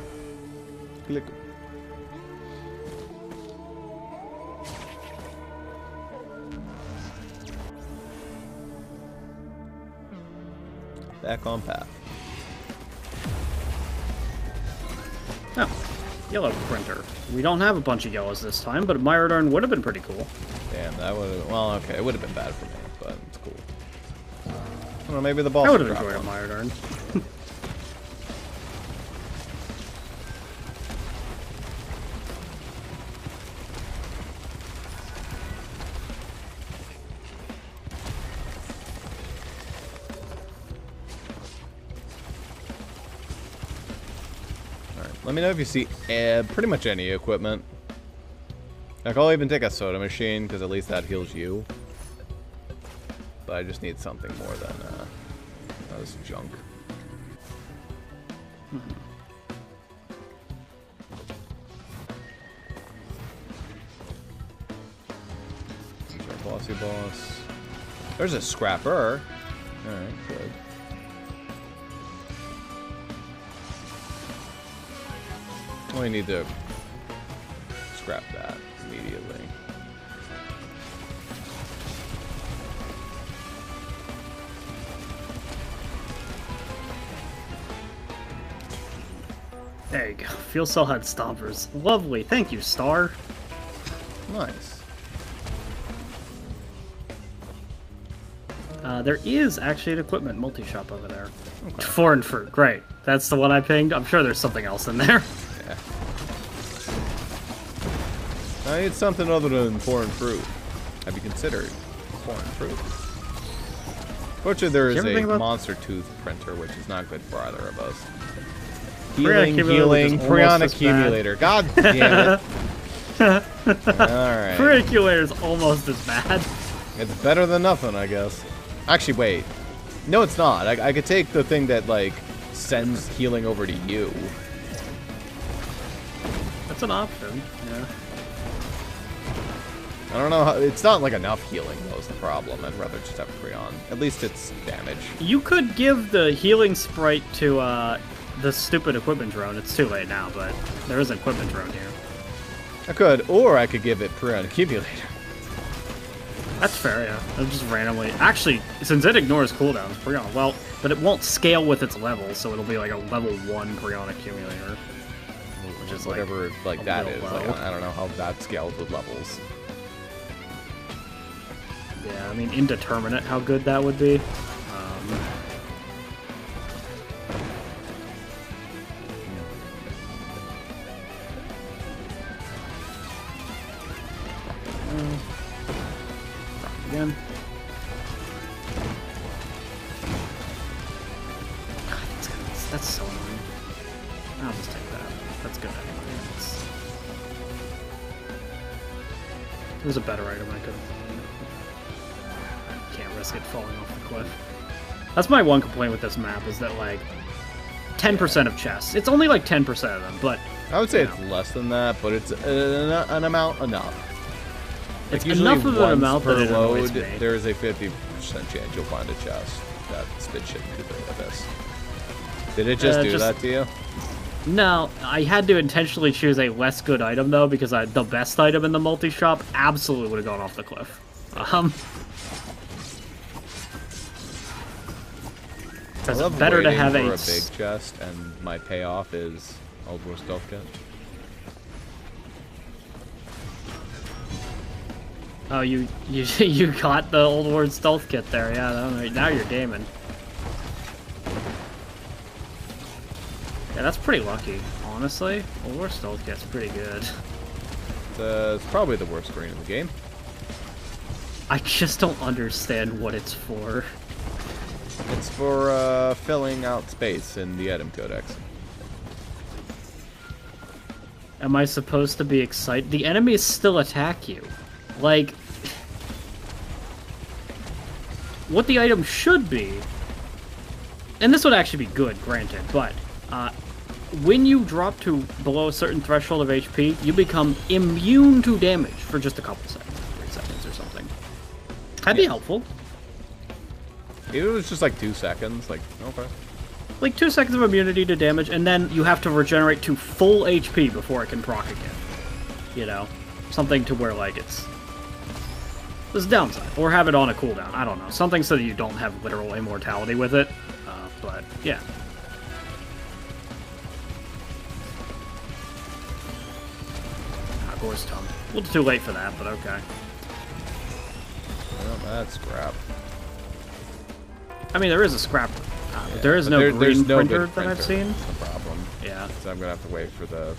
Click. Back on path. Oh, yellow printer. We don't have a bunch of yellows this time, but Myrodern would have been pretty cool. Damn, that would have... Well, okay, it would have been bad for me, but it's cool. I don't know, maybe the boss I would have enjoyed a Myrodern. Let me know if you see pretty much any equipment. Like, I'll even take a soda machine, because at least that heals you. But I just need something more than this junk. There's our bossy boss. There's a scrapper. Alright, good. Only need to scrap that immediately. There you go. Fuel Cell Head Stompers. Lovely. Thank you, Star. Nice. There is actually an equipment multi-shop over there. Okay. Foreign fruit. Great. That's the one I pinged. I'm sure there's something else in there. Yeah. I need something other than foreign fruit. Have you considered foreign fruit? Fortunately, there is a monster tooth printer, which is not good for either of us. Healing, Prion accumulator. God damn it. Alright. Prion accumulator is almost as bad. It's better than nothing, I guess. Actually, wait. No, it's not. I could take the thing that, like, sends healing over to you. That's an option, yeah. I don't know how... It's not, like, enough healing, though, is the problem. I'd rather just have Prion. At least it's damage. You could give the healing sprite to, the stupid equipment drone. It's too late now, but there is an equipment drone here. I could, or I could give it Prion accumulator. That's fair, yeah. It'll just randomly... Actually, since it ignores cooldowns, Prion... Well, but it won't scale with its level, so it'll be like a level 1 Prion accumulator. Which is whatever, like that is. Like, I don't know how that scales with levels. Yeah, I mean, indeterminate how good that would be. Again. God, that's so annoying. I'll just take that. That's good anyway. There's a better item I could... I can't risk it falling off the cliff. That's my one complaint with this map, is that, like, 10% of chests. It's only like 10% of them, but I would say it's less than that, but it's an amount enough. It's like enough of an amount per that it annoys load, me. there is a 50% chance you'll find a chest that spits shit into the abyss. Did it just do that to you? No, I had to intentionally choose a less good item, though, because the best item in the multi-shop absolutely would have gone off the cliff. Because it's better to have a big chest, and my payoff is Old War Stealth Kit. Oh, you got the Old War Stealth Kit there, yeah, now you're gaming. Yeah, that's pretty lucky, honestly. Old War Stealth Kit's pretty good. It's probably the worst screen in the game. I just don't understand what it's for. It's for filling out space in the item codex. Am I supposed to be excited? The enemies still attack you. Like, what the item should be, and this would actually be good, granted, but when you drop to below a certain threshold of HP, you become immune to damage for just a couple seconds, 3 seconds or something. That'd be helpful. If it was just like 2 seconds, like, okay. Like 2 seconds of immunity to damage, and then you have to regenerate to full HP before it can proc again. You know? Something to where, like, there's a downside. Or have it on a cooldown. I don't know. Something so that you don't have literal immortality with it. But, yeah. Gore's tongue. A little too late for that, but okay. Well, that's crap. I mean, there is a scrap. Yeah, but there is no green printer that I've seen. That's the problem. Yeah. So I'm gonna have to wait for the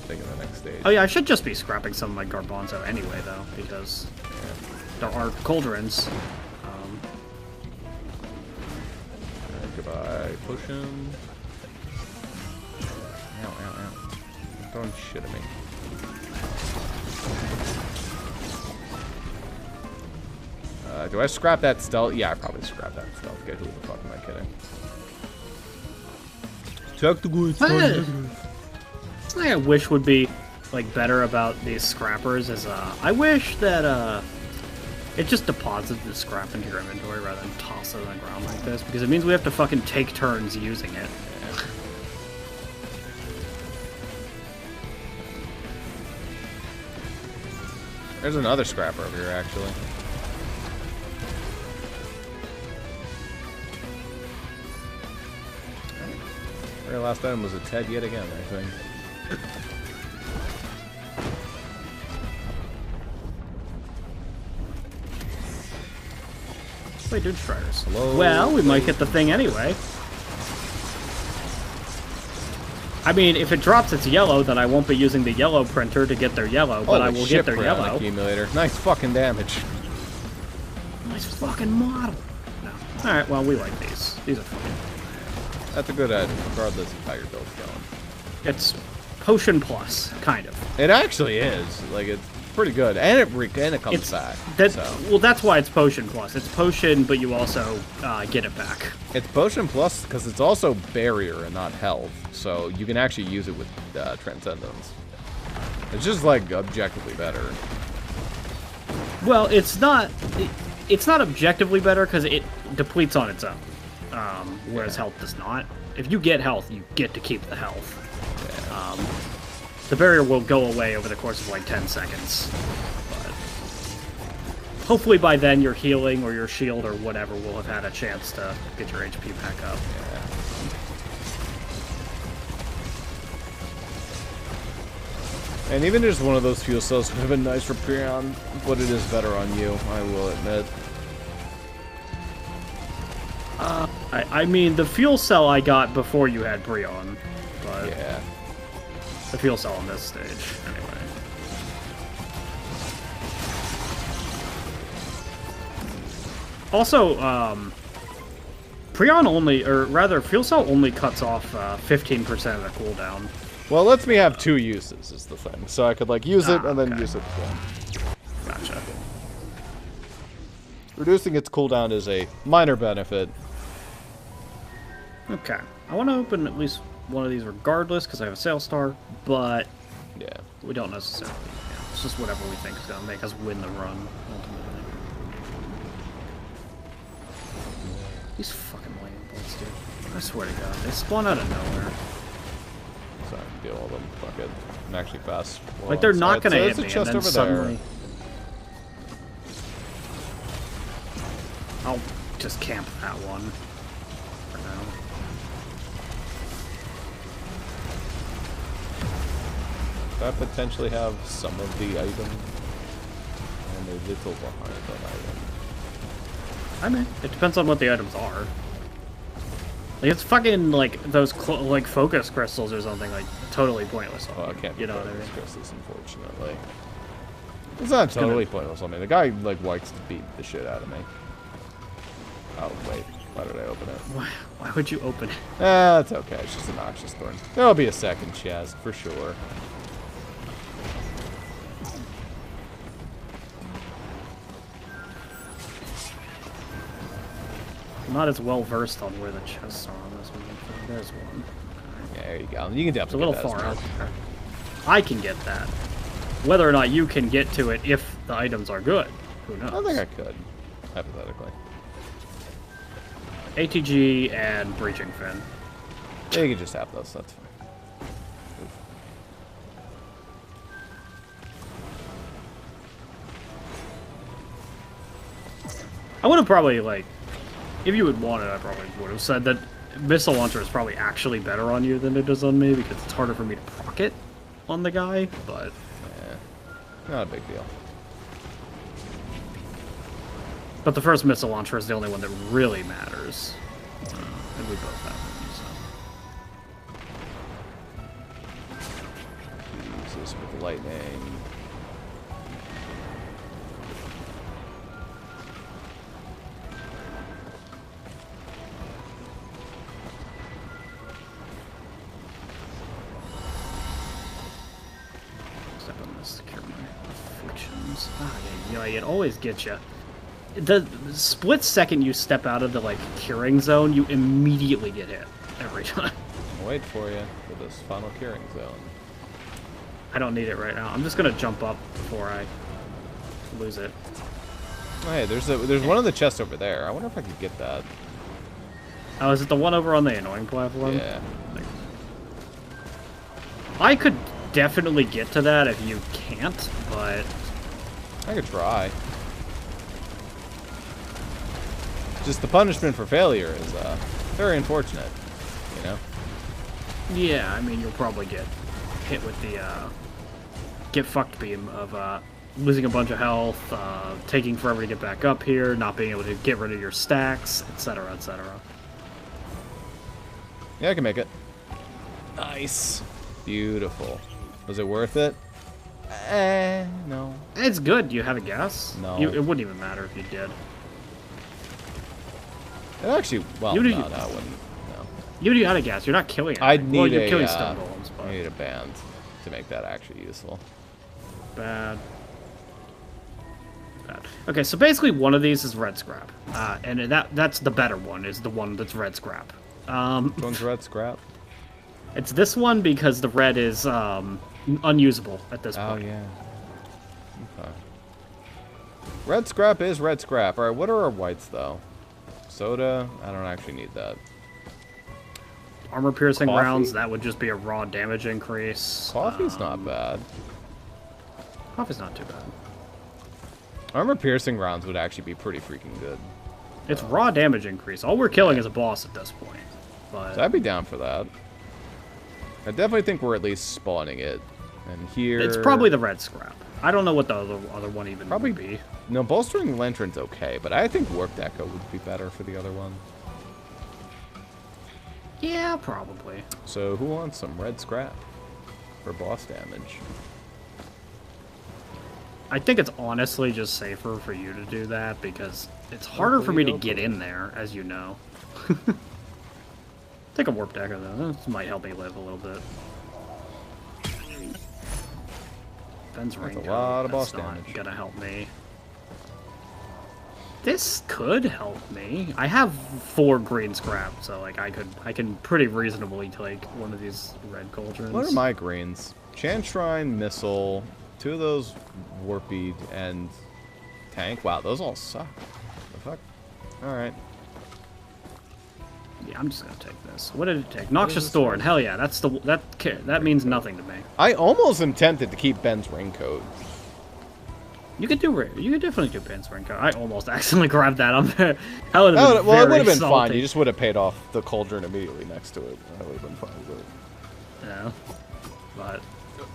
thing in the next stage. Oh yeah, I should just be scrapping some of my garbanzo anyway, though, because there are cauldrons. Goodbye, potion. Ow, ow, ow. You're throwing shit at me. Do I scrap that stealth? Yeah, I probably scrap that stealth kit. Who the fuck am I kidding? Check the good stuff. Something I wish would be like better about these scrappers is I wish that it just deposits the scrap into your inventory rather than toss it on the ground like this, because it means we have to fucking take turns using it. There's another scrapper over here, actually. Our last item was a TED yet again, I think. Wait, dude, Striders. Hello? Well, we might get the thing anyway. I mean, if it drops its yellow, then I won't be using the yellow printer to get their yellow, but I will get their yellow. Accumulator. Nice fucking damage. Nice fucking model. No. Alright, well, we like these. These are fun. That's a good item, regardless of how your build's going. It's potion plus, kind of. It actually is. Like, it's pretty good. And it comes back. Well, that's why it's potion plus. It's potion, but you also get it back. It's potion plus because it's also barrier and not health. So you can actually use it with Transcendence. It's just, like, objectively better. Well, it's not objectively better because it depletes on its own. Whereas health does not. If you get health, you get to keep the health. Yeah. The barrier will go away over the course of like 10 seconds. But hopefully by then your healing or your shield or whatever will have had a chance to get your HP back up. Yeah. And even just one of those fuel cells would have been nice for Prion, but it is better on you, I will admit. I mean, the fuel cell I got before you had Prion, but yeah, the fuel cell on this stage, anyway. Also, Prion only, or rather, fuel cell only cuts off 15% of the cooldown. Well, it lets me have 2 uses, is the thing. So I could, like, use it and then use it again. Gotcha. Reducing its cooldown is a minor benefit. Okay. I want to open at least one of these regardless, because I have a sales star, but Yeah. we don't necessarily. Yeah, it's just whatever we think is going to make us win the run, ultimately. These fucking lightning bolts, dude. I swear to God, they spawn out of nowhere. So I can deal with them. Fuck it. I'm actually fast. Like, they're not going to hit there's a me, and chest then over suddenly... there. I'll just camp that one for now. Could I potentially have some of the item? And a little behind that item. I mean, it depends on what the items are. Like, it's fucking, like, those, like, focus crystals or something, like, totally pointless. Oh, I can't you know what I mean? crystals, unfortunately. It's not totally pointless on me. The guy, like, likes to beat the shit out of me. Oh, wait. Why did I open it? Why would you open it? That's okay. It's just a noxious thorn. There'll be a second chest, for sure. I'm not as well versed on where the chests are on this one. There's one. Yeah, there you go. You can definitely It's a little get that far as out well. there. I can get that. Whether or not you can get to it if the items are good, who knows? I think I could, hypothetically. ATG and Breaching Fin. Yeah, you can just have those. That's fine. I would have probably, like, if you would want it, I probably would have said that Missile Launcher is probably actually better on you than it is on me, because it's harder for me to proc it on the guy, but... Yeah, not a big deal. But the first Missile Launcher is the only one that really matters. And we both have them, so... Jesus, with lightning. Yeah, it always gets you. The split second you step out of the, like, curing zone, you immediately get hit every time. I'll wait for you for this final curing zone. I don't need it right now. I'm just gonna jump up before I lose it. Oh, hey, there's one of the chests over there. I wonder if I could get that. Oh, is it the one over on the annoying platform? Yeah. I could definitely get to that if you can't, but... I could try. Just the punishment for failure is very unfortunate, you know? Yeah, I mean, you'll probably get hit with the get fucked beam of losing a bunch of health, taking forever to get back up here, not being able to get rid of your stacks, etc., etc. Yeah, I can make it. Nice. Beautiful. Was it worth it? No. It's good. Do you have a guess? No. It wouldn't even matter if you did. It actually, well, no, I wouldn't. No. Even if you had a gas, you're not killing it. I'd need you're killing stone golems, but... I need a band to make that actually useful. Bad. Okay, so basically one of these is red scrap, and that's the better one. Is the one that's red scrap. Which one's red scrap? It's this one because the red is unusable at this point. Oh yeah. Okay. Red scrap is red scrap. All right, what are our whites though? Soda. I don't actually need that. Armor piercing Coffee? rounds. That would just be a raw damage increase. Coffee's not bad. Coffee's not too bad. Armor piercing rounds would actually be pretty freaking good. It's raw damage increase. All we're killing is a boss at this point. But So I'd be down for that. I definitely think we're at least spawning it. And here... it's probably the red scrap. I don't know what the other one even Probably would be. No, bolstering lantern's okay, but I think warped echo would be better for the other one. Yeah, probably. So who wants some red scrap for boss damage? I think it's honestly just safer for you to do that because it's harder for me to get in there, as you know. Take a warped echo though. This might help me live a little bit. Ben's That's ring. a lot of boss damage. Gonna help me. This could help me. I have 4 green scrap, so like I can pretty reasonably take one of these red cauldrons. What are my greens? Chant Shrine, Missile, 2 of those Warped, and Tank. Wow, those all suck. The fuck? Alright. Yeah, I'm just gonna take this. What did it take? Noxious Thorn. Hell yeah, that means nothing to me. I almost am tempted to keep Ben's Raincoat. You could definitely do Ben's Raincoat. I almost accidentally grabbed that. That would have been well, it would have been salty. fine. You just would have paid off the cauldron immediately next to it. That would have been fine. But... Yeah,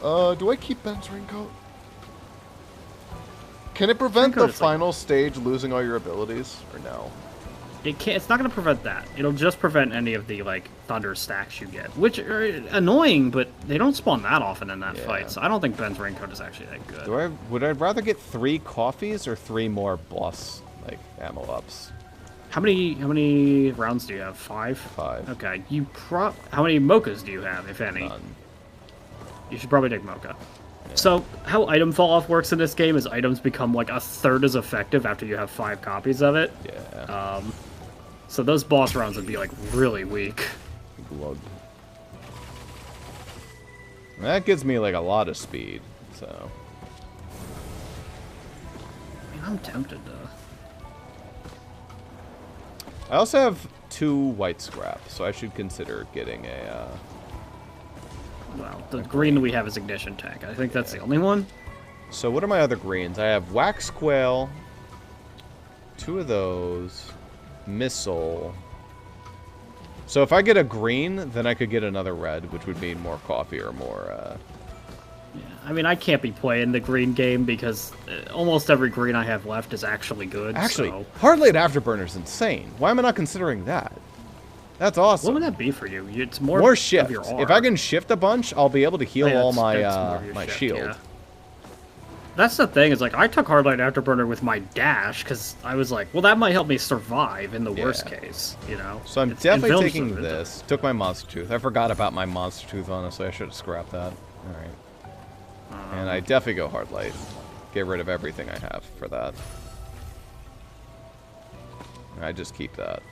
but do I keep Ben's Raincoat? Can it prevent the final stage losing all your abilities, or no? It can't. It's not going to prevent that. It'll just prevent any of the like thunder stacks you get, which are annoying, but they don't spawn that often in that fight. So I don't think Ben's Raincoat is actually that good. Would I rather get 3 coffees or 3 more boss like ammo ups? How many rounds do you have? 5. 5. Okay. How many mochas do you have, if any? None. You should probably take mocha. Yeah. So how item fall off works in this game is items become like a third as effective after you have 5 copies of it. Yeah. So those boss rounds would be like really weak. Glug. That gives me like a lot of speed, so. I mean, I'm tempted to. I also have 2 white scrap, so I should consider getting a. Well, the green we have is Ignition Tank. I think that's the only one. So what are my other greens? I have Wax Quail, 2 of those, Missile. So if I get a green, then I could get another red, which would mean more coffee or more. Yeah, I mean, I can't be playing the green game because almost every green I have left is actually good. Actually, so. Hard-Light Afterburner is insane. Why am I not considering that? That's awesome. What would that be for you? It's more shift. If I can shift a bunch, I'll be able to heal all my my shift, shield. Yeah. That's the thing, is like I took Hardlight Afterburner with my dash because I was like, well, that might help me survive in the worst case, you know. So I'm definitely taking this. Took my Monster Tooth. I forgot about my Monster Tooth, honestly. I should have scrapped that. All right. And I definitely go Hardlight. Get rid of everything I have for that. I just keep that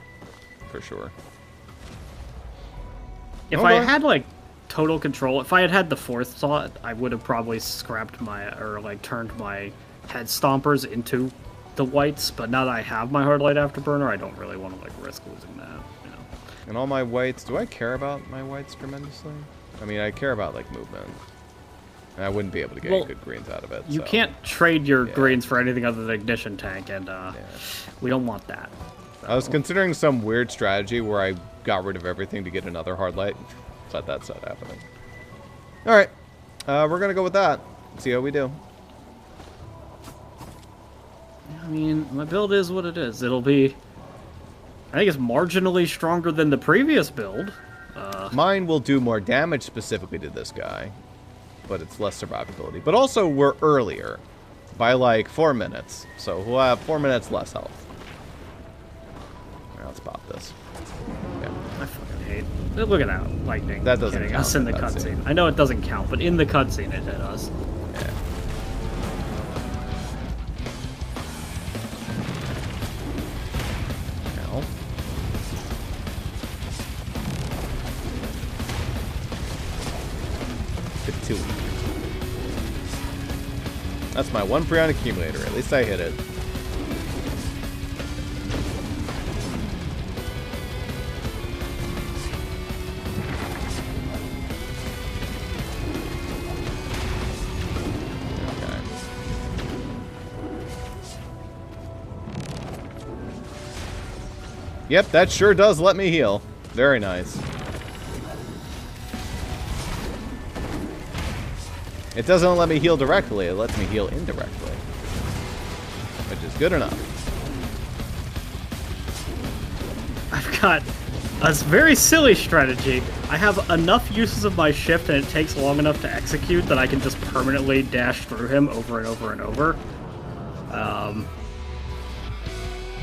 for sure. If I had like total control, if I had had the 4th slot, I would have probably scrapped turned my head stompers into the whites. But now that I have my Hardlight Afterburner, I don't really want to like risk losing that. You know. And all my whites, do I care about my whites tremendously? I mean, I care about like movement. And I wouldn't be able to get good greens out of it. You can't trade your greens for anything other than Ignition Tank, and we don't want that. So. I was considering some weird strategy where I got rid of everything to get another Hardlight. But that's not happening. Alright. We're going to go with that. See how we do. I mean, my build is what it is. It'll be... I think it's marginally stronger than the previous build. Mine will do more damage specifically to this guy. But it's less survivability. But also, we're earlier. By like 4 minutes. So we'll have 4 minutes less health. Alright, let's pop this. Yeah. I fucking hate... Look at that lightning. That doesn't hitting count us in the cutscene. I know it doesn't count, but in the cutscene it hit us. Yeah. No. Fatui. That's my 1 Prion accumulator. At least I hit it. Yep, that sure does let me heal. Very nice. It doesn't let me heal directly, it lets me heal indirectly. Which is good enough. I've got a very silly strategy. I have enough uses of my shift and it takes long enough to execute that I can just permanently dash through him over and over and over.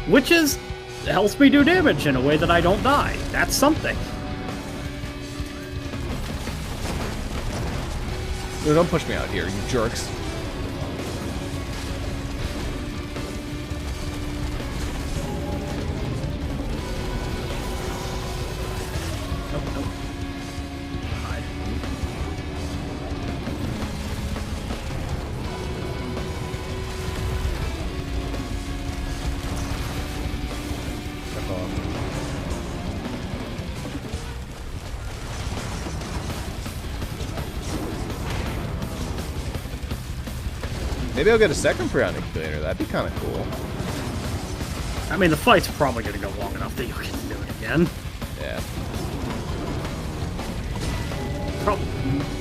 Which helps me do damage in a way that I don't die. That's something. No, don't push me out here, you jerks. off. Maybe I'll get a second Prion incubator. That'd be kind of cool. I mean, the fight's probably going to go long enough that you can do it again. Yeah.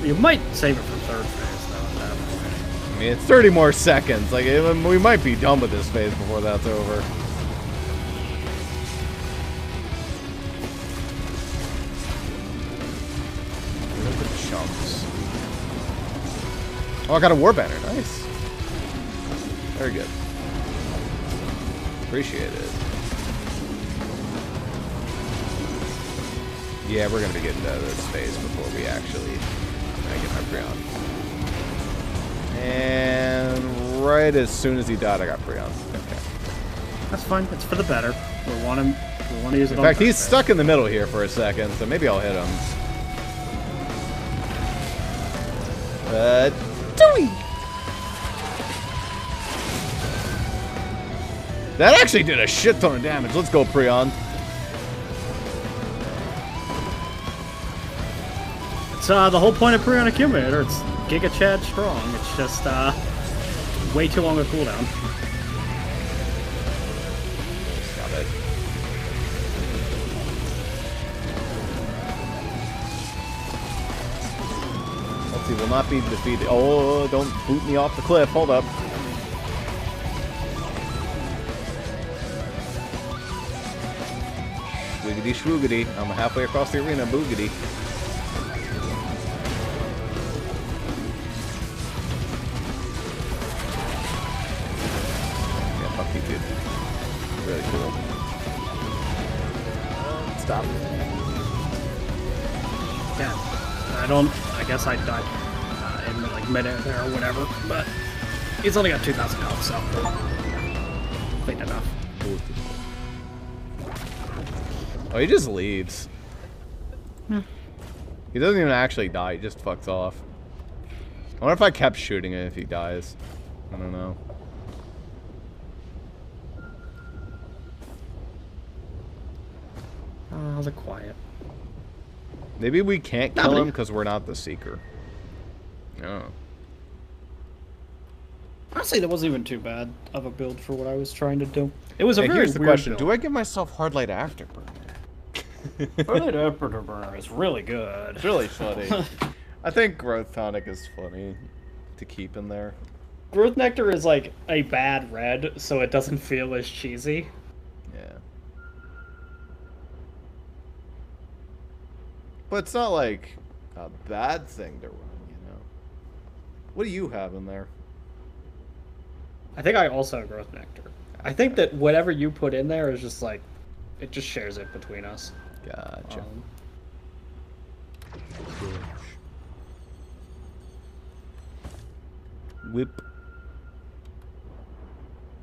You might save it for third phase, though, at that point. I mean, it's 30 more seconds. Like, we might be done with this phase before that's over. Look at the chunks. Oh, I got a war banner. Nice. Very good. Appreciate it. Yeah, we're gonna be getting out of this phase before we actually get my Prion. And right as soon as he died, I got Prion. Okay. That's fine. It's for the better. We want to use it. In fact, he's stuck in the middle here for a second, so maybe I'll hit him. Dewey! That actually did a shit ton of damage. Let's go, Prion. It's the whole point of Prion Accumulator. It's Giga Chad strong. It's just way too long a cooldown. Stop it. Let's see, will not be defeated. Oh, don't boot me off the cliff. Hold up. Wiggity shwoogity. I'm halfway across the arena. Boogity. Yeah, fuck you, dude. Really cool. Stop. Yeah. I guess I died in like mid-air there or whatever, but he's only got 2,000 health, so clean enough. Oh, he just leaves. Hmm. He doesn't even actually die, he just fucks off. I wonder if I kept shooting it if he dies. I don't know. Oh, they're quiet. Maybe we can't kill him because we're not the Seeker. No. Honestly, that wasn't even too bad of a build for what I was trying to do. It was a very here's the weird question. build. Do I give myself Hard Light Afterburner? Hard Light Afterburner is really good. It's really funny. I think Growth Tonic is funny to keep in there. Growth Nectar is like a bad red, so it doesn't feel as cheesy. Yeah. But it's not like a bad thing to run, you know? What do you have in there? I think I also have Growth Nectar. I think that whatever you put in there is just like, it just shares it between us. Gotcha. Whip.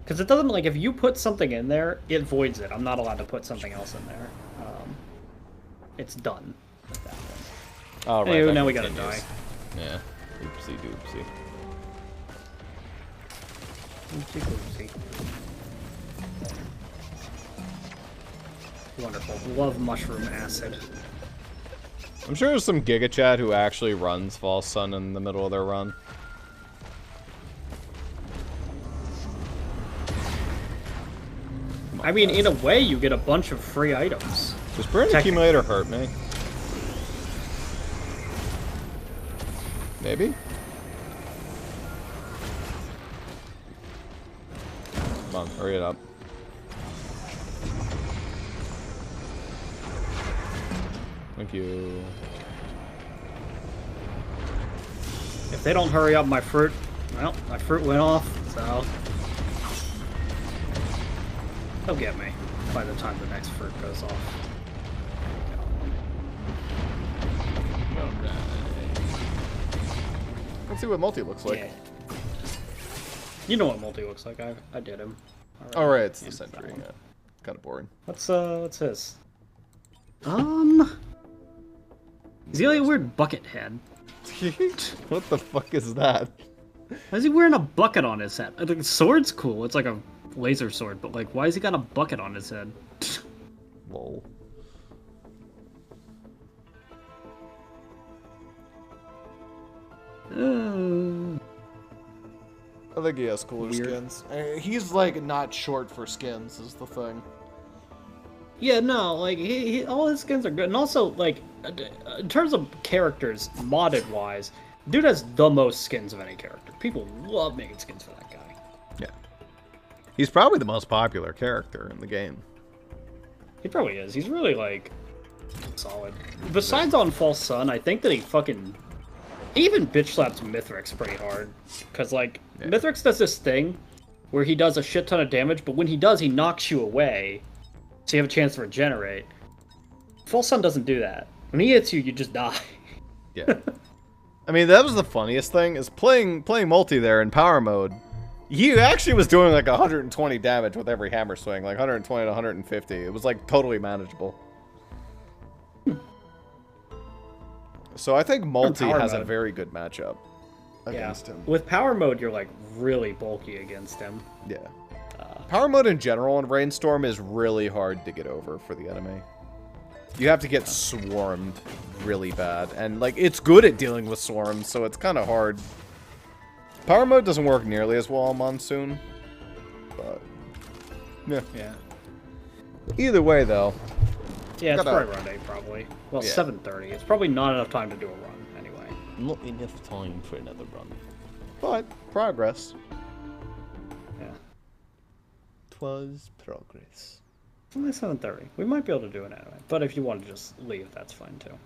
Because it doesn't, like, if you put something in there, it voids it. I'm not allowed to put something else in there. It's done at that point. Oh, right. Anyway, now we gotta die. Yeah. Oopsie doopsie. Oopsie doopsie. Wonderful. Love mushroom acid. I'm sure there's some Giga Chad who actually runs False Sun in the middle of their run. I mean, in a way, you get a bunch of free items. Does Burn Accumulator hurt me? Maybe? Come on, hurry it up. Thank you. If they don't hurry up my fruit, well, my fruit went off, so they'll get me by the time the next fruit goes off. Let's see what multi looks like. Yeah. You know what multi looks like. I did him. Alright, it's the Sentry. Yeah. Kind of boring. What's his? He's got like a weird bucket head. What the fuck is that? Why is he wearing a bucket on his head? The sword's cool. It's like a laser sword, but like, why has he got a bucket on his head? Lol. I think he has cooler Weird. skins. He's like not short for skins is the thing. Yeah, no, like all his skins are good, and also like in terms of characters, modded wise, dude has the most skins of any character. People love making skins for that guy. Yeah. He's probably the most popular character in the game. He probably is. He's really like solid. Besides on False Sun, I think that he even bitch slaps Mithrix pretty hard, because like Mithrix does this thing where he does a shit ton of damage, but when he does, he knocks you away. So you have a chance to regenerate. False Sun doesn't do that. When he hits you, you just die. Yeah. I mean, that was the funniest thing, is playing multi there in power mode. He actually was doing like 120 damage with every hammer swing, like 120 to 150. It was like totally manageable. So I think multi has a very good matchup against him. With power mode, you're like really bulky against him. Yeah. Power mode in general in Rainstorm is really hard to get over for the enemy. You have to get swarmed really bad. And, like, it's good at dealing with swarms, so it's kind of hard. Power mode doesn't work nearly as well on Monsoon. But, yeah. Either way, though. Yeah, it's probably round 8, probably. Well, Yeah. 7:30. It's probably not enough time to do a run, anyway. Not enough time for another run. But, progress. Yeah. 'Twas progress. It's only 7:30. We might be able to do it anyway. But if you want to just leave, that's fine, too.